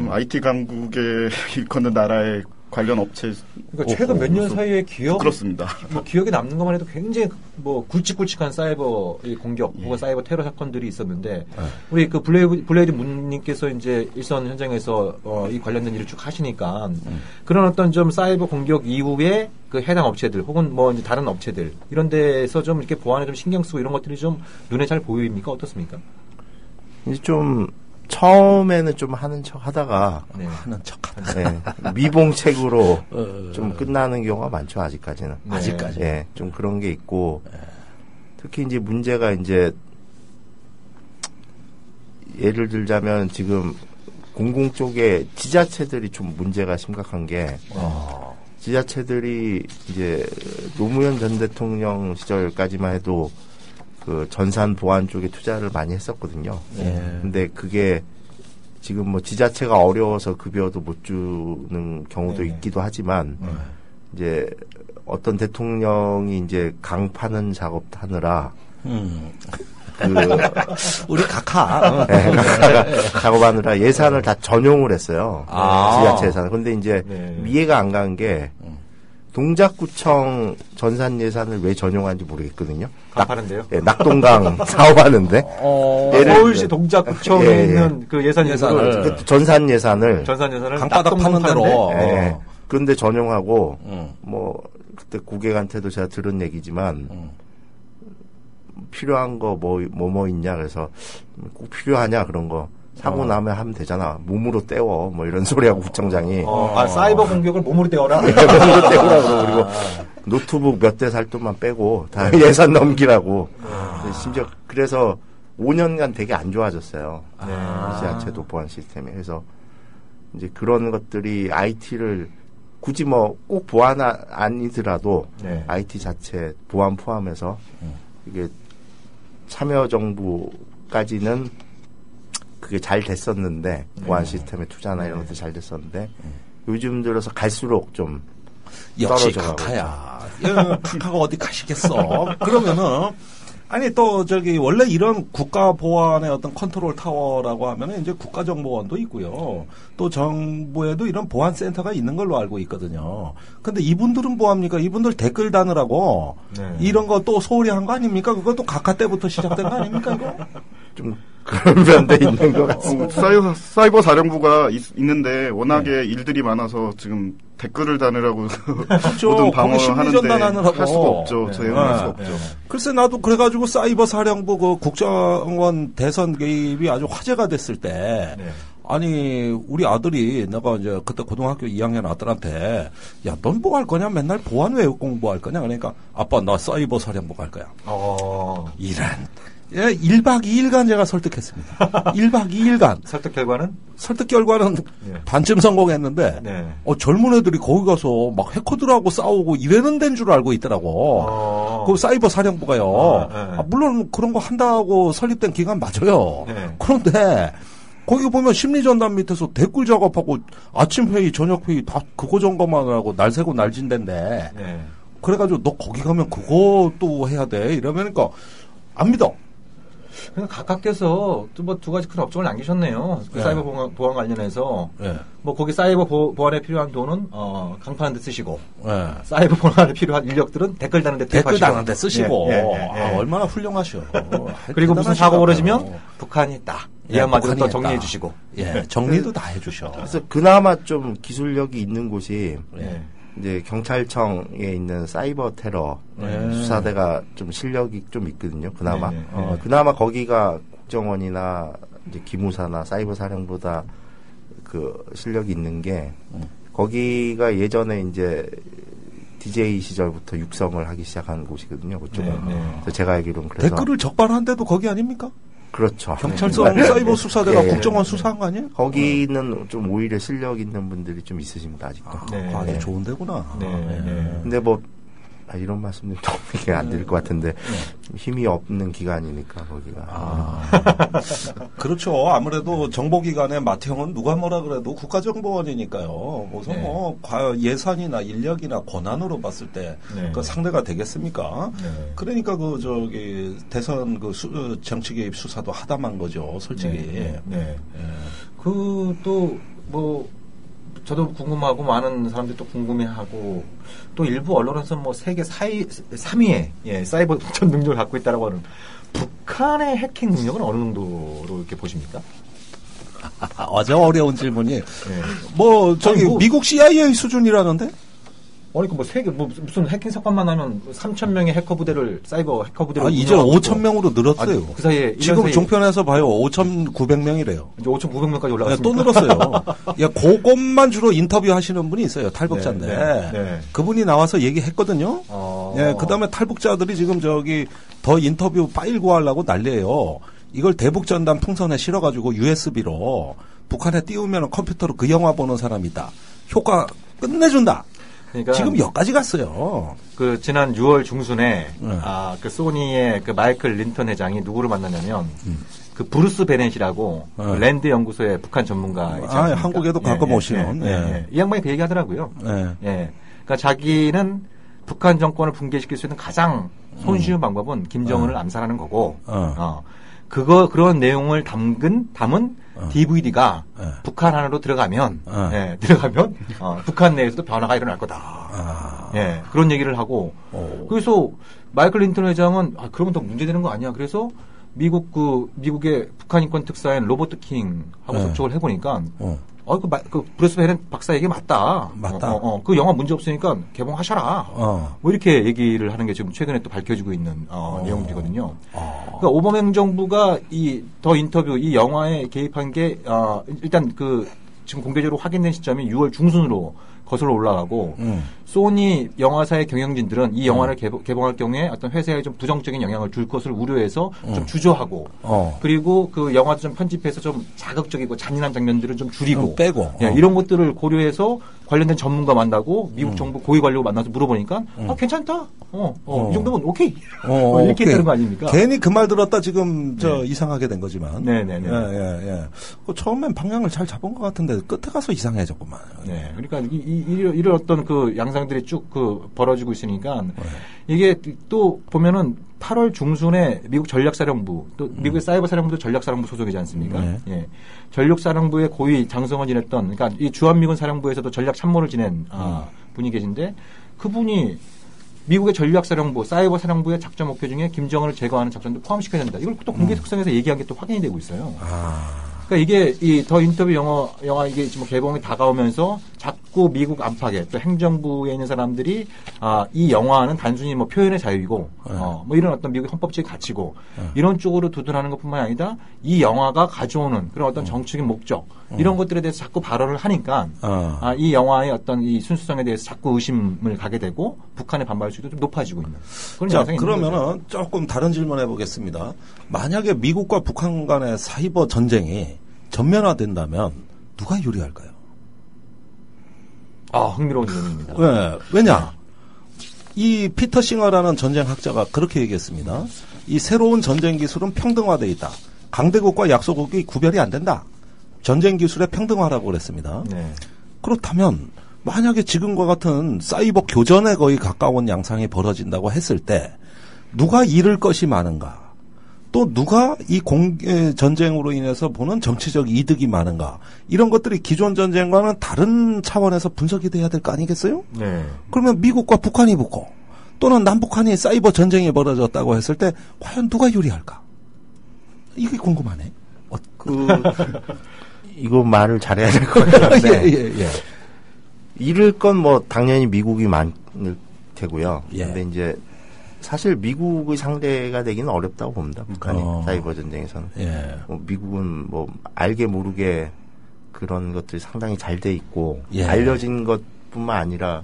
Speaker 7: IT 강국에 일컫는 나라의 관련 업체.
Speaker 2: 그러니까 최근 몇 년 사이에
Speaker 7: 그렇습니다.
Speaker 2: 뭐 기억에 남는 것만 해도 굉장히 뭐 굵직굵직한 사이버 공격 혹은 사이버 테러 사건들이 있었는데 우리 그 블레이드 문님께서 이제 일선 현장에서 이 관련된 일을 쭉 하시니까 그런 어떤 좀 사이버 공격 이후에 그 해당 업체들 혹은 뭐 이제 다른 업체들 이런 데서 좀 이렇게 보안에 좀 신경 쓰고 이런 것들이 좀 눈에 잘 보입니까? 어떻습니까?
Speaker 8: 이제 좀 처음에는 좀 하는 척 하다가
Speaker 3: 하는 척 하다가
Speaker 8: 미봉책으로 좀 끝나는 경우가 많죠. 아직까지는.
Speaker 3: 아직까지.
Speaker 8: 예, 좀 그런 게 있고 특히 이제 문제가 이제 예를 들자면 지금 공공 쪽에 지자체들이 좀 문제가 심각한 게 지자체들이 이제 노무현 전 대통령 시절까지만 해도 그 전산 보안 쪽에 투자를 많이 했었거든요. 근데 그게 지금 뭐 지자체가 어려워서 급여도 못 주는 경우도 있기도 하지만 이제 어떤 대통령이 이제 강 파는 작업 하느라
Speaker 3: 우리 각하
Speaker 8: 작업하느라 예산을 다 전용을 했어요. 지자체 예산을. 근데 이제 이해가 안 간 게 동작구청 전산 예산을 왜 전용하는지 모르겠거든요.
Speaker 2: 가파른데요?
Speaker 8: 낙동강 사업하는데.
Speaker 2: 서울시 동작구청에 있는 그 예산을
Speaker 8: 전산 예산을
Speaker 3: 강바닥 파는 대로.
Speaker 8: 그런데 전용하고 뭐 그때 고객한테도 제가 들은 얘기지만 필요한 거 뭐 있냐 그래서 꼭 필요하냐 그런 거. 사고 나면 하면 되잖아. 몸으로 때워. 뭐 이런 소리하고 구청장이.
Speaker 2: 사이버 공격을 몸으로 때워라?
Speaker 8: 몸으로 때우라고. 그리고 노트북 몇 대 살 돈만 빼고 다 예산 넘기라고. 심지어 그래서 5년간 되게 안 좋아졌어요. 지자체도 보안 시스템이. 그래서 이제 그런 것들이 IT를 굳이 뭐 꼭 보안 아니더라도 IT 자체 보안 포함해서 이게 참여정부까지는 그게 잘 됐었는데 보안 시스템의 투자나 이런 것도 잘 됐었는데 요즘 들어서 갈수록 좀
Speaker 3: 역시 각하야. 각하가 어디 가시겠어? 그러면은 아니 또 원래 이런 국가 보안의 어떤 컨트롤 타워라고 하면은 이제 국가정보원도 있고요. 또 정부에도 이런 보안 센터가 있는 걸로 알고 있거든요. 근데 이분들은 뭐 합니까? 이분들 댓글 다느라고 이런 거 또 소홀히 한 거 아닙니까? 그것도 각하 때부터 시작된 거 아닙니까? 이거?
Speaker 8: 좀 그런 면도 있는 것 같습니다.
Speaker 7: 사이버 사령부가 있는데 워낙에 일들이 많아서 지금 댓글을 다느라고 모든 방어를 하는데 할 수가 없죠. 저희는 할 수가 없죠.
Speaker 3: 글쎄 나도 그래가지고 사이버 사령부 그 국정원 대선 개입이 아주 화제가 됐을 때 아니 우리 아들이 내가 이제 그때 고등학교 2학년 아들한테 야 넌 뭐 할 거냐 맨날 보안 왜 공부할 거냐 그러니까 아빠 나 사이버 사령부 갈 거야. 이란. 1박 2일간 제가 설득했습니다. 1박 2일간.
Speaker 2: 설득 결과는
Speaker 3: 반쯤 성공했는데, 젊은 애들이 거기 가서 막 해커들하고 싸우고 이래는 데인 줄 알고 있더라고. 그 사이버 사령부가요. 물론 그런 거 한다고 설립된 기간 맞아요. 그런데, 거기 보면 심리전단 밑에서 댓글 작업하고 아침 회의, 저녁 회의 다 그거 점검만 하고 날 새고 날 진댄데, 그래가지고 너 거기 가면 그것도 해야 돼. 이러면니까, 안 믿어.
Speaker 2: 그러니까 각하께서 또 뭐 두 가지 큰 업종을 남기셨네요. 그 사이버 보안 관련해서 뭐 거기 사이버 보안에 필요한 돈은 강파하는 데 쓰시고 사이버 보안에 필요한 인력들은 댓글 다는 데
Speaker 3: 쓰시고 얼마나 훌륭하셔.
Speaker 2: 그리고 무슨 사고 벌어지면 북한이 있다. 이 한마디로 또 정리해 주시고
Speaker 3: 정리도 다 해주셔.
Speaker 8: 그래서 그나마 좀 기술력이 있는 곳이 이제 경찰청에 있는 사이버 테러 수사대가 좀 실력이 좀 있거든요. 그나마 그나마 거기가 국정원이나 이제 기무사나 사이버 사령보다 그 실력이 있는 게 거기가 예전에 이제 DJ 시절부터 육성을 하기 시작한 곳이거든요. 그쪽은. 그래서 제가 알기로는 그래서
Speaker 3: 댓글을 적발한 데도 거기 아닙니까?
Speaker 8: 그렇죠.
Speaker 3: 경찰청 사이버 수사대가 국정원 수사한 거 아니에요?
Speaker 8: 거기는 좀 오히려 실력 있는 분들이 좀 있으십니다. 아직도.
Speaker 3: 아주 좋은 데구나.
Speaker 8: 근데 뭐 이런 말씀은 좀 이게 안 될 것 같은데 힘이 없는 기관이니까 거기가.
Speaker 3: 그렇죠. 아무래도 정보기관의 맏형은 누가 뭐라 그래도 국가정보원이니까요. 무슨 뭐 예산이나 인력이나 권한으로 봤을 때 그 상대가 되겠습니까? 그러니까 그 저기 대선 그 정치 개입 수사도 하담한 거죠, 솔직히.
Speaker 2: 그 또 뭐 저도 궁금하고 많은 사람들이 또 궁금해하고 또 일부 언론에서 뭐 세계 3위의 사이버 전 능력을 갖고 있다라고 하는 북한의 해킹 능력은 어느 정도로 이렇게 보십니까?
Speaker 3: 아주 어려운 질문이. 뭐 저기 미국 CIA 수준이라는데?
Speaker 2: 아니, 뭐 세계, 무슨 해킹 사건만 하면 3,000명의 해커 부대를, 사이버 해커 부대를.
Speaker 3: 이제 5,000명으로 늘었어요.
Speaker 2: 그 사이에.
Speaker 3: 지금 종편에서 봐요. 5,900명이래요.
Speaker 2: 이제 5,900명까지 올라갔습니다.
Speaker 3: 또 늘었어요. 그것만 주로 인터뷰 하시는 분이 있어요. 탈북자인데. 그분이 나와서 얘기했거든요. 그 다음에 탈북자들이 지금 더 인터뷰 파일 구하려고 난리예요. 이걸 대북전단 풍선에 실어가지고 USB로 북한에 띄우면 컴퓨터로 그 영화 보는 사람이 있다. 효과 끝내준다. 그러니까 지금 여기까지 갔어요.
Speaker 2: 그 지난 6월 중순에 그 소니의 그 마이클 린턴 회장이 누구를 만났냐면 그 브루스 베넷이라고 그 랜드 연구소의 북한 전문가 있잖아요.
Speaker 3: 한국에도 가끔 오시는.
Speaker 2: 이 양반이 그 얘기하더라고요. 그러니까 자기는 북한 정권을 붕괴시킬 수 있는 가장 손쉬운 방법은 김정은을 암살하는 거고. 그런 내용을 담은 DVD가 북한 안으로 들어가면 북한 내에서도 변화가 일어날 거다. 그런 얘기를 하고 그래서 마이클 린턴 회장은 그러면 더 문제되는 거 아니야. 그래서 미국의 북한 인권 특사인 로버트 킹하고 접촉을 해보니까 그 브루스 베넷 박사 얘기 맞다. 그 영화 문제 없으니까 개봉하셔라. 뭐 이렇게 얘기를 하는 게 지금 최근에 또 밝혀지고 있는 내용들이거든요. 그러니까 오바마 행정부가 더 인터뷰 이 영화에 개입한 게 일단 지금 공개적으로 확인된 시점이 6월 중순으로 거슬러 올라가고 소니 영화사의 경영진들은 이 영화를 개봉할 경우에 어떤 회사에 좀 부정적인 영향을 줄 것을 우려해서 좀 주저하고 그리고 그 영화도 좀 편집해서 좀 자극적이고 잔인한 장면들을 좀 줄이고
Speaker 3: 빼고
Speaker 2: 이런 것들을 고려해서 관련된 전문가 만나고 미국 정부 고위 관료 만나서 물어보니까 괜찮다. 이 정도면 오케이. 이렇게 되는 거 아닙니까?
Speaker 3: 괜히 그 말 들었다 지금 이상하게 된 거지만.
Speaker 2: 네네네.
Speaker 3: 처음엔 방향을 잘 잡은 것 같은데 끝에 가서 이상해졌구만.
Speaker 2: 네. 그러니까 이런 어떤 그 양상들이 쭉 벌어지고 있으니까 이게 또 보면은 8월 중순에 미국 전략사령부 또 미국의 사이버사령부도 전략사령부 소속이지 않습니까? 전력사령부의 고위 장성을 지냈던 그러니까 이 주한미군 사령부에서도 전략 참모를 지낸 분이 계신데 그분이 미국의 전략사령부, 사이버사령부의 작전 목표 중에 김정은을 제거하는 작전도 포함시켜야 된다. 이걸 또 공개 특성에서 얘기한 게 또 확인이 되고 있어요. 그러니까 이게 더 인터뷰 영화 이게 지금 개봉이 다가오면서 자꾸 미국 안팎에 또 행정부에 있는 사람들이 이 영화는 단순히 뭐 표현의 자유이고 뭐 이런 어떤 미국의 헌법적인 가치고 이런 쪽으로 두둔하는 것뿐만 아니라 이 영화가 가져오는 그런 어떤 정치적인 목적 이런 것들에 대해서 자꾸 발언을 하니까 이 영화의 어떤 이 순수성에 대해서 자꾸 의심을 가게 되고 북한의 반발 수위도 좀 높아지고 있는 그런
Speaker 3: 현상이 그러면은 조금 다른 질문 해보겠습니다. 만약에 미국과 북한 간의 사이버 전쟁이 전면화된다면 누가 유리할까요?
Speaker 2: 흥미로운 질문입니다.
Speaker 3: 왜냐? 이 피터 싱어라는 전쟁학자가 그렇게 얘기했습니다. 이 새로운 전쟁 기술은 평등화되어 있다. 강대국과 약소국이 구별이 안 된다. 전쟁 기술의 평등화라고 그랬습니다. 그렇다면 만약에 지금과 같은 사이버 교전에 거의 가까운 양상이 벌어진다고 했을 때 누가 잃을 것이 많은가? 또 누가 이 전쟁으로 인해서 보는 정치적 이득이 많은가? 이런 것들이 기존 전쟁과는 다른 차원에서 분석이 돼야 될 거 아니겠어요? 그러면 미국과 북한이 붙고 또는 남북한이 사이버 전쟁이 벌어졌다고 했을 때 과연 누가 유리할까? 이게 궁금하네.
Speaker 8: 이거 말을 잘해야 될 것 같은데. 잃을 건 뭐 당연히 미국이 많을 테고요. 근데 이제 사실 미국의 상대가 되기는 어렵다고 봅니다. 북한이 사이버 전쟁에서는. 뭐 미국은 뭐 알게 모르게 그런 것들이 상당히 잘 돼 있고 알려진 것뿐만 아니라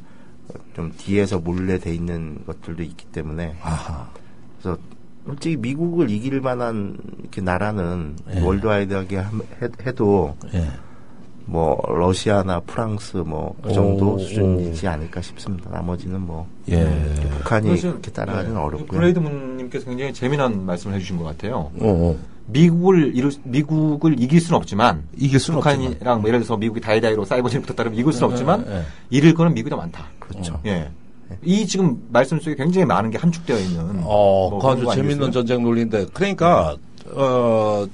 Speaker 8: 좀 뒤에서 몰래 돼 있는 것들도 있기 때문에. 그래서 솔직히 미국을 이길 만한 이렇게 나라는 월드와이드하게 해도 뭐 러시아나 프랑스 뭐 그 정도 수준이지 않을까 싶습니다. 나머지는 뭐 북한이 그렇게 따라가기는 어렵고요.
Speaker 2: 브레이드문님께서 굉장히 재미난 말씀을 해주신 것 같아요. 미국을 이길 수는 없지만 북한이랑 뭐 예를 들어서 미국이 다이다이로 사이버전이 붙었다면 이길 수는 없지만 잃을 거는 미국이 더 많다.
Speaker 8: 그렇죠.
Speaker 2: 이 지금 말씀 속에 굉장히 많은 게 함축되어 있는.
Speaker 3: 그 아주 재밌는 전쟁 논리인데 그러니까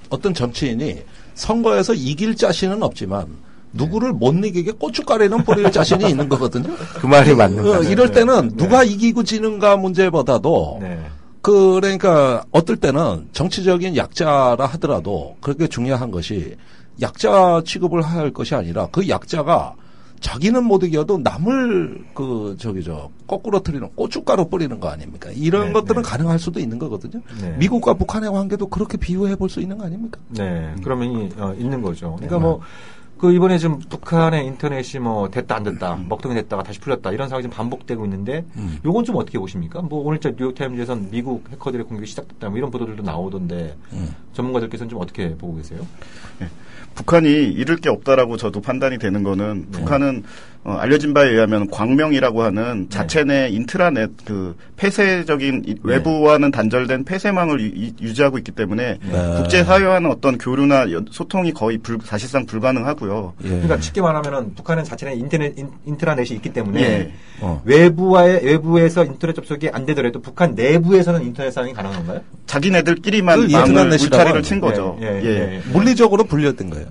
Speaker 3: 어떤 정치인이 선거에서 이길 자신은 없지만 누구를 못 이기게 고춧가루는 뿌릴 자신이 있는 거거든요.
Speaker 8: 그 말이 맞는 거죠.
Speaker 3: 이럴 때는 누가 이기고 지는가 문제보다도 그러니까 어떨 때는 정치적인 약자라 하더라도 그렇게 중요한 것이 약자 취급을 할 것이 아니라 그 약자가 자기는 못 이겨도 남을 거꾸로 틀리는 고춧가루 뿌리는 거 아닙니까? 이런 것들은 가능할 수도 있는 거거든요. 미국과 북한의 관계도 그렇게 비유해 볼 수 있는 거 아닙니까?
Speaker 2: 네, 그러면 있는 거죠. 그러니까 이번에 지금 북한의 인터넷이 됐다 안 됐다, 먹통이 됐다가 다시 풀렸다 이런 상황이 좀 반복되고 있는데 요건 좀 어떻게 보십니까? 오늘자 뉴욕타임즈에서는 미국 해커들의 공격이 시작됐다 이런 보도들도 나오던데 전문가들께서는 좀 어떻게 보고 계세요?
Speaker 7: 북한이 잃을 게 없다라고 저도 판단이 되는 거는 북한은 알려진 바에 의하면 광명이라고 하는 자체 내 인트라넷 폐쇄적인 외부와는 단절된 폐쇄망을 유지하고 있기 때문에 국제사회와는 어떤 교류나 소통이 거의 사실상 불가능하고요.
Speaker 2: 그러니까 쉽게 말하면은 북한은 자체 내 인트라넷이 있기 때문에 외부에서 인터넷 접속이 안 되더라도 북한 내부에서는 인터넷 사용이 가능한 건가요?
Speaker 7: 자기네들끼리만 망을 울타리를 친 거죠.
Speaker 3: 물리적으로 분리했던 거예요.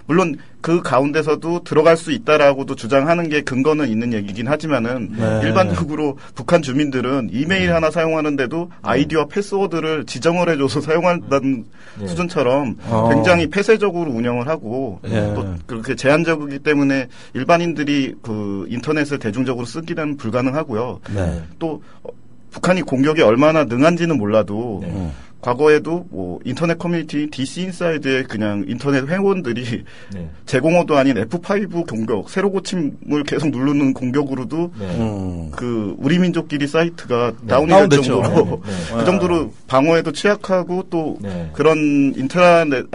Speaker 7: 물론 그 가운데서도 들어갈 수 있다라고도 주장하는 게 근거는 있는 얘기긴 하지만은 일반적으로 북한 주민들은 이메일 하나 사용하는데도 아이디와 패스워드를 지정을 해줘서 사용한다는 수준처럼 굉장히 폐쇄적으로 운영을 하고 또 그렇게 제한적이기 때문에 일반인들이 그 인터넷을 대중적으로 쓰기는 불가능하고요. 또 북한이 공격에 얼마나 능한지는 몰라도 과거에도 인터넷 커뮤니티 DC 인사이드의 그냥 인터넷 회원들이 제공어도 아닌 F5 공격, 새로 고침을 계속 누르는 공격으로도 그 우리 민족끼리 사이트가 다운이 될 정도로 그 정도로 방어에도 취약하고 또 그런 인터넷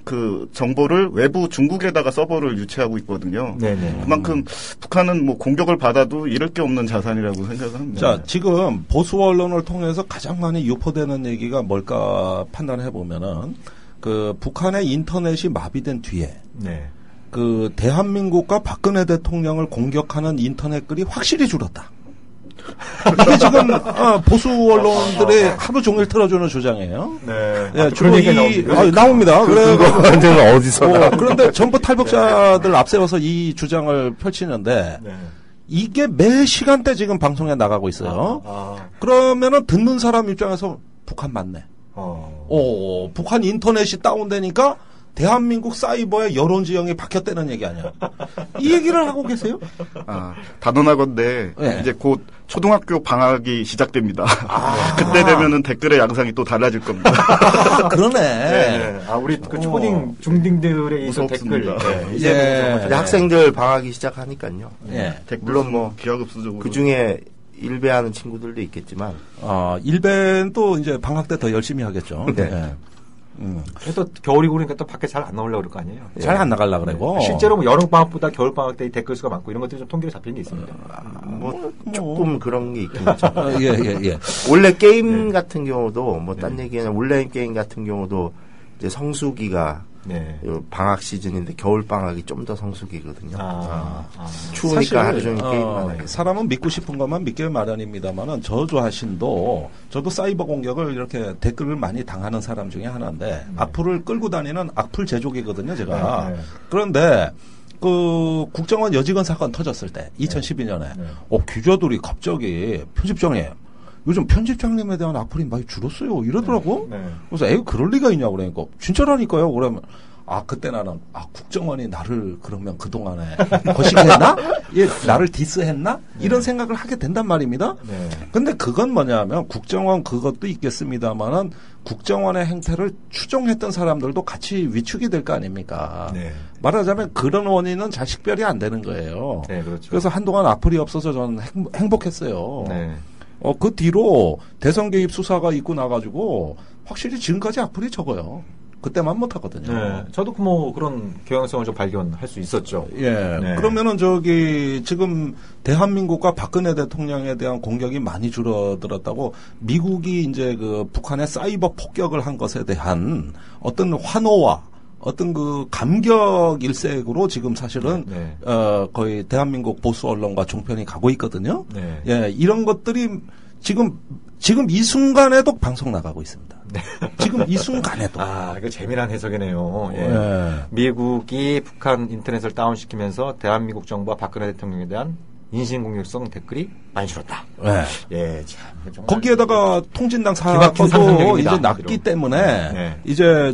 Speaker 7: 그 정보를 외부 중국에다가 서버를 유치하고 있거든요. 그만큼 북한은 공격을 받아도 잃을 게 없는 자산이라고 생각합니다.
Speaker 3: 자, 지금 보수 언론을 통해서 가장 많이 유포되는 얘기가 뭘까 판단해 보면은 그 북한의 인터넷이 마비된 뒤에 그 대한민국과 박근혜 대통령을 공격하는 인터넷 글이 확실히 줄었다. 이게 지금 보수 언론들이 하루 종일 틀어주는 주장이에요. 주로 나옵니다.
Speaker 8: 그래 어디서
Speaker 3: 그런데 정부 탈북자들 앞세워서 이 주장을 펼치는데 이게 매 시간대 지금 방송에 나가고 있어요. 그러면은 듣는 사람 입장에서 북한 맞네. 북한 인터넷이 다운되니까 대한민국 사이버의 여론 지형이 바뀌었다는 얘기 아니야. 이 얘기를 하고 계세요?
Speaker 7: 단언하건대 이제 곧 초등학교 방학이 시작됩니다. 그때 되면은 댓글의 양상이 또 달라질 겁니다.
Speaker 3: 그러네.
Speaker 2: 우리 그 초딩 중딩들의 이 댓글.
Speaker 8: 이제 학생들 방학이 시작하니까요.
Speaker 7: 물론 기하급수적으로
Speaker 8: 그 중에 일배하는 친구들도 있겠지만,
Speaker 3: 일배는 또 이제 방학 때 더 열심히 하겠죠.
Speaker 2: 또 겨울이고 그러니까 또 밖에 잘 안 나오려고 그럴 거 아니에요.
Speaker 3: 잘 안 나가려고 그러고.
Speaker 2: 실제로 여름방학보다 겨울방학 때 댓글 수가 많고 이런 것들이 좀 통계로 잡히는 게 있습니다.
Speaker 8: 조금 그런 게 있긴 있죠.
Speaker 3: 예.
Speaker 8: 원래 게임 같은 경우도 딴 얘기 아니라 온라인 게임 같은 경우도 이제 성수기가 방학 시즌인데 겨울 방학이 좀 더 성수기거든요. 추우니까 하루 종일 게임만 하겠어요.
Speaker 3: 사람은 믿고 싶은 것만 믿게 마련입니다만은 저도 사이버 공격을 이렇게 댓글을 많이 당하는 사람 중에 하나인데 악플을 끌고 다니는 악플 제조기거든요, 제가. 그런데 그 국정원 여직원 사건 터졌을 때 2012년에 기자들이 갑자기 편집장님 요즘 편집장님에 대한 악플이 많이 줄었어요. 이러더라고. 그래서 그럴 리가 있냐고 그러니까 진짜라니까요. 그러면 그때 나는 국정원이 나를 그러면 그동안에 거시기했나? 나를 디스했나? 이런 생각을 하게 된단 말입니다. 근데 그건 뭐냐면 국정원 그것도 있겠습니다만은 국정원의 행태를 추종했던 사람들도 같이 위축이 될 거 아닙니까? 말하자면 그런 원인은 잘 식별이 안 되는 거예요.
Speaker 2: 그렇죠.
Speaker 3: 그래서 한동안 악플이 없어서 저는 행복했어요. 그 뒤로 대선 개입 수사가 있고 나가지고 확실히 지금까지 악플이 적어요. 그때만 못하거든요.
Speaker 2: 네. 저도 뭐 그런 경향성을 좀 발견할 수 있었죠.
Speaker 3: 예. 네. 그러면은 지금 대한민국과 박근혜 대통령에 대한 공격이 많이 줄어들었다고 미국이 이제 그 북한의 사이버 폭격을 한 것에 대한 어떤 환호와 어떤 그 감격 일색으로 지금 사실은 거의 대한민국 보수 언론과 종편이 가고 있거든요. 네. 예, 이런 것들이 지금 이 순간에도 방송 나가고 있습니다. 네. 지금 이 순간에도.
Speaker 2: 이거 재미난 해석이네요. 예. 네. 미국이 북한 인터넷을 다운시키면서 대한민국 정부와 박근혜 대통령에 대한 인신공격성 댓글이 많이 줄었다.
Speaker 3: 네.
Speaker 2: 예, 참.
Speaker 3: 거기에다가 통진당 사건도 이제 났기 때문에 이제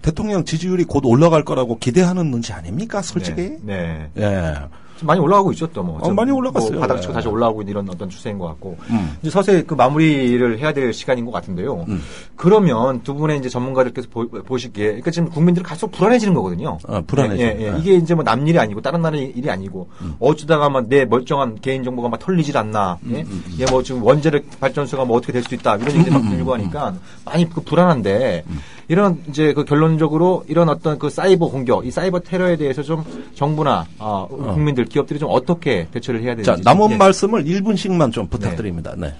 Speaker 3: 대통령 지지율이 곧 올라갈 거라고 기대하는 문제 아닙니까, 솔직히?
Speaker 2: 네.
Speaker 3: 예.
Speaker 2: 많이 올라가고 있죠, 또 뭐.
Speaker 3: 많이 올라갔어요.
Speaker 2: 바닥 치고 다시 올라오고 있는 이런 어떤 추세인 것 같고. 이제 서서히 그 마무리를 해야 될 시간인 것 같은데요. 그러면 두 분의 이제 전문가들께서 보시기에, 그러니까 지금 국민들은 갈수록 불안해지는 거거든요.
Speaker 3: 불안해지는.
Speaker 2: 예. 이게 이제 뭐 남 일이 아니고 다른 나라 일이 아니고 어쩌다가 막 내 멀쩡한 개인 정보가 막 털리질 않나. 예, 뭐 지금 원자력 발전소가 뭐 어떻게 될 수도 있다. 이런 얘기들 막 들고 하니까 많이 그 불안한데 이런 이제 그 결론적으로 이런 어떤 그 사이버 공격, 이 사이버 테러에 대해서 좀 정부나 국민들 기업들이 좀 어떻게 대처를 해야 되는지.
Speaker 3: 자, 남은 말씀을 1분씩만 좀 부탁드립니다. 네.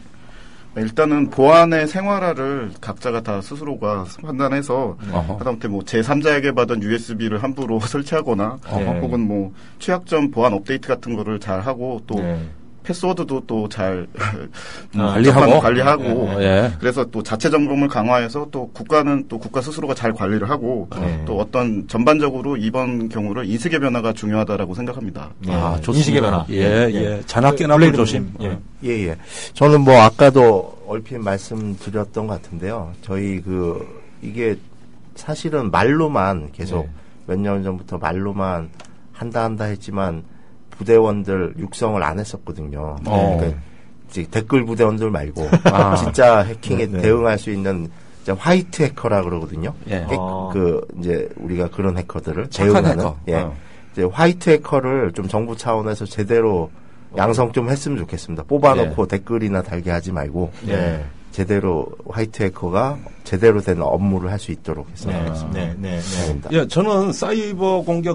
Speaker 7: 일단은 보안의 생활화를 각자가 다 스스로가 판단해서 하다못해 뭐 제3자에게 받은 USB를 함부로 설치하거나 혹은 뭐 취약점 보안 업데이트 같은 거를 잘 하고 또 패스워드도 또 잘 관리하고 그래서 또 자체 점검을 강화해서 또 국가는 또 국가 스스로가 잘 관리를 하고 또 어떤 전반적으로 이번 경우를 인식의 변화가 중요하다라고 생각합니다.
Speaker 3: 좋습니다.
Speaker 2: 인식의 변화.
Speaker 3: 예. 잔악계나 조심.
Speaker 8: 예. 저는 뭐 아까도 얼핏 말씀드렸던 것 같은데요. 저희 이게 사실은 말로만 계속 몇 년 전부터 말로만 한다 했지만 부대원들 육성을 안 했었거든요. 그러니까 이제 댓글 부대원들 말고 진짜 해킹에 대응할 수 있는 화이트 해커라 그러거든요. 이제 우리가 그런 해커들을 대응하는 이제 화이트 해커를 좀 정부 차원에서 제대로 양성 좀 했으면 좋겠습니다. 뽑아놓고 댓글이나 달게 하지 말고 제대로 화이트 해커가 제대로 된 업무를 할 수 있도록 해서
Speaker 3: 예, 저는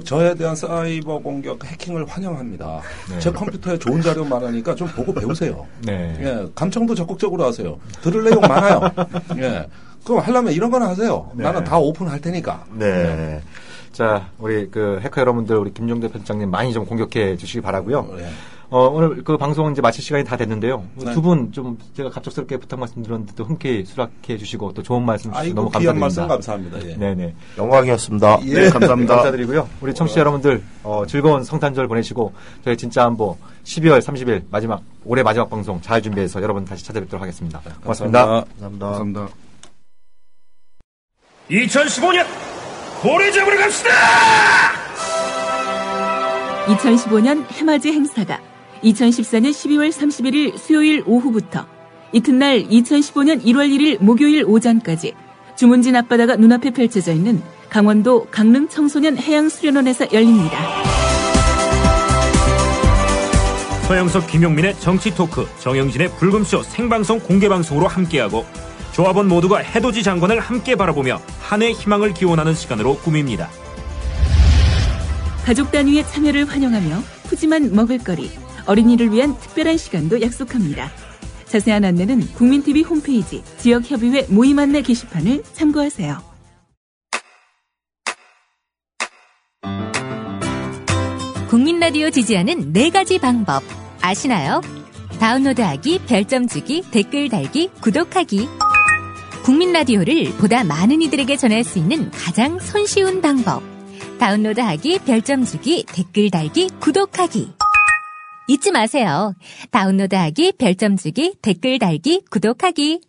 Speaker 3: 저에 대한 사이버 공격 해킹을 환영합니다. 제 컴퓨터에 좋은 자료 많으니까 좀 보고 배우세요. 예, 감청도 적극적으로 하세요. 들을 내용 많아요. 예, 그럼 하려면 이런 거나 하세요. 나는 다 오픈할 테니까.
Speaker 2: 자, 우리 그 해커 여러분들, 우리 김종대 편집장님 많이 좀 공격해 주시기 바라고요. 오늘 그 방송은 이제 마칠 시간이 다 됐는데요. 두 분 좀 제가 갑작스럽게 부탁 말씀드렸는데 또 흔쾌히 수락해 주시고 또 좋은 말씀 주시고 너무 감사드립니다.
Speaker 3: 귀한 말씀 감사합니다. 예.
Speaker 2: 네네.
Speaker 8: 영광이었습니다.
Speaker 7: 네, 감사합니다.
Speaker 2: 감사드리고요. 우리 청취자 여러분들 즐거운 성탄절 보내시고 저희 진짜 안보 12월 30일 올해 마지막 방송 잘 준비해서 여러분 다시 찾아뵙도록 하겠습니다. 고맙습니다.
Speaker 7: 감사합니다.
Speaker 10: 2015년 고래 잡으러 갑시다!
Speaker 9: 2015년 해맞이 행사가 2014년 12월 31일 수요일 오후부터 이튿날 2015년 1월 1일 목요일 오전까지 주문진 앞바다가 눈앞에 펼쳐져 있는 강원도 강릉 청소년 해양수련원에서 열립니다.
Speaker 10: 서영석, 김용민의 정치토크, 정영진의 불금쇼 생방송 공개방송으로 함께하고 조합원 모두가 해돋이 장관을 함께 바라보며 한 해 희망을 기원하는 시간으로 꾸밉니다.
Speaker 9: 가족 단위의 참여를 환영하며 푸짐한 먹을거리, 어린이를 위한 특별한 시간도 약속합니다. 자세한 안내는 국민TV 홈페이지 지역협의회 모임 안내 게시판을 참고하세요.
Speaker 11: 국민라디오 지지하는 4가지 방법 아시나요? 다운로드하기, 별점 주기, 댓글 달기, 구독하기. 국민라디오를 보다 많은 이들에게 전할 수 있는 가장 손쉬운 방법. 다운로드하기, 별점 주기, 댓글 달기, 구독하기. 잊지 마세요. 다운로드하기, 별점 주기, 댓글 달기, 구독하기.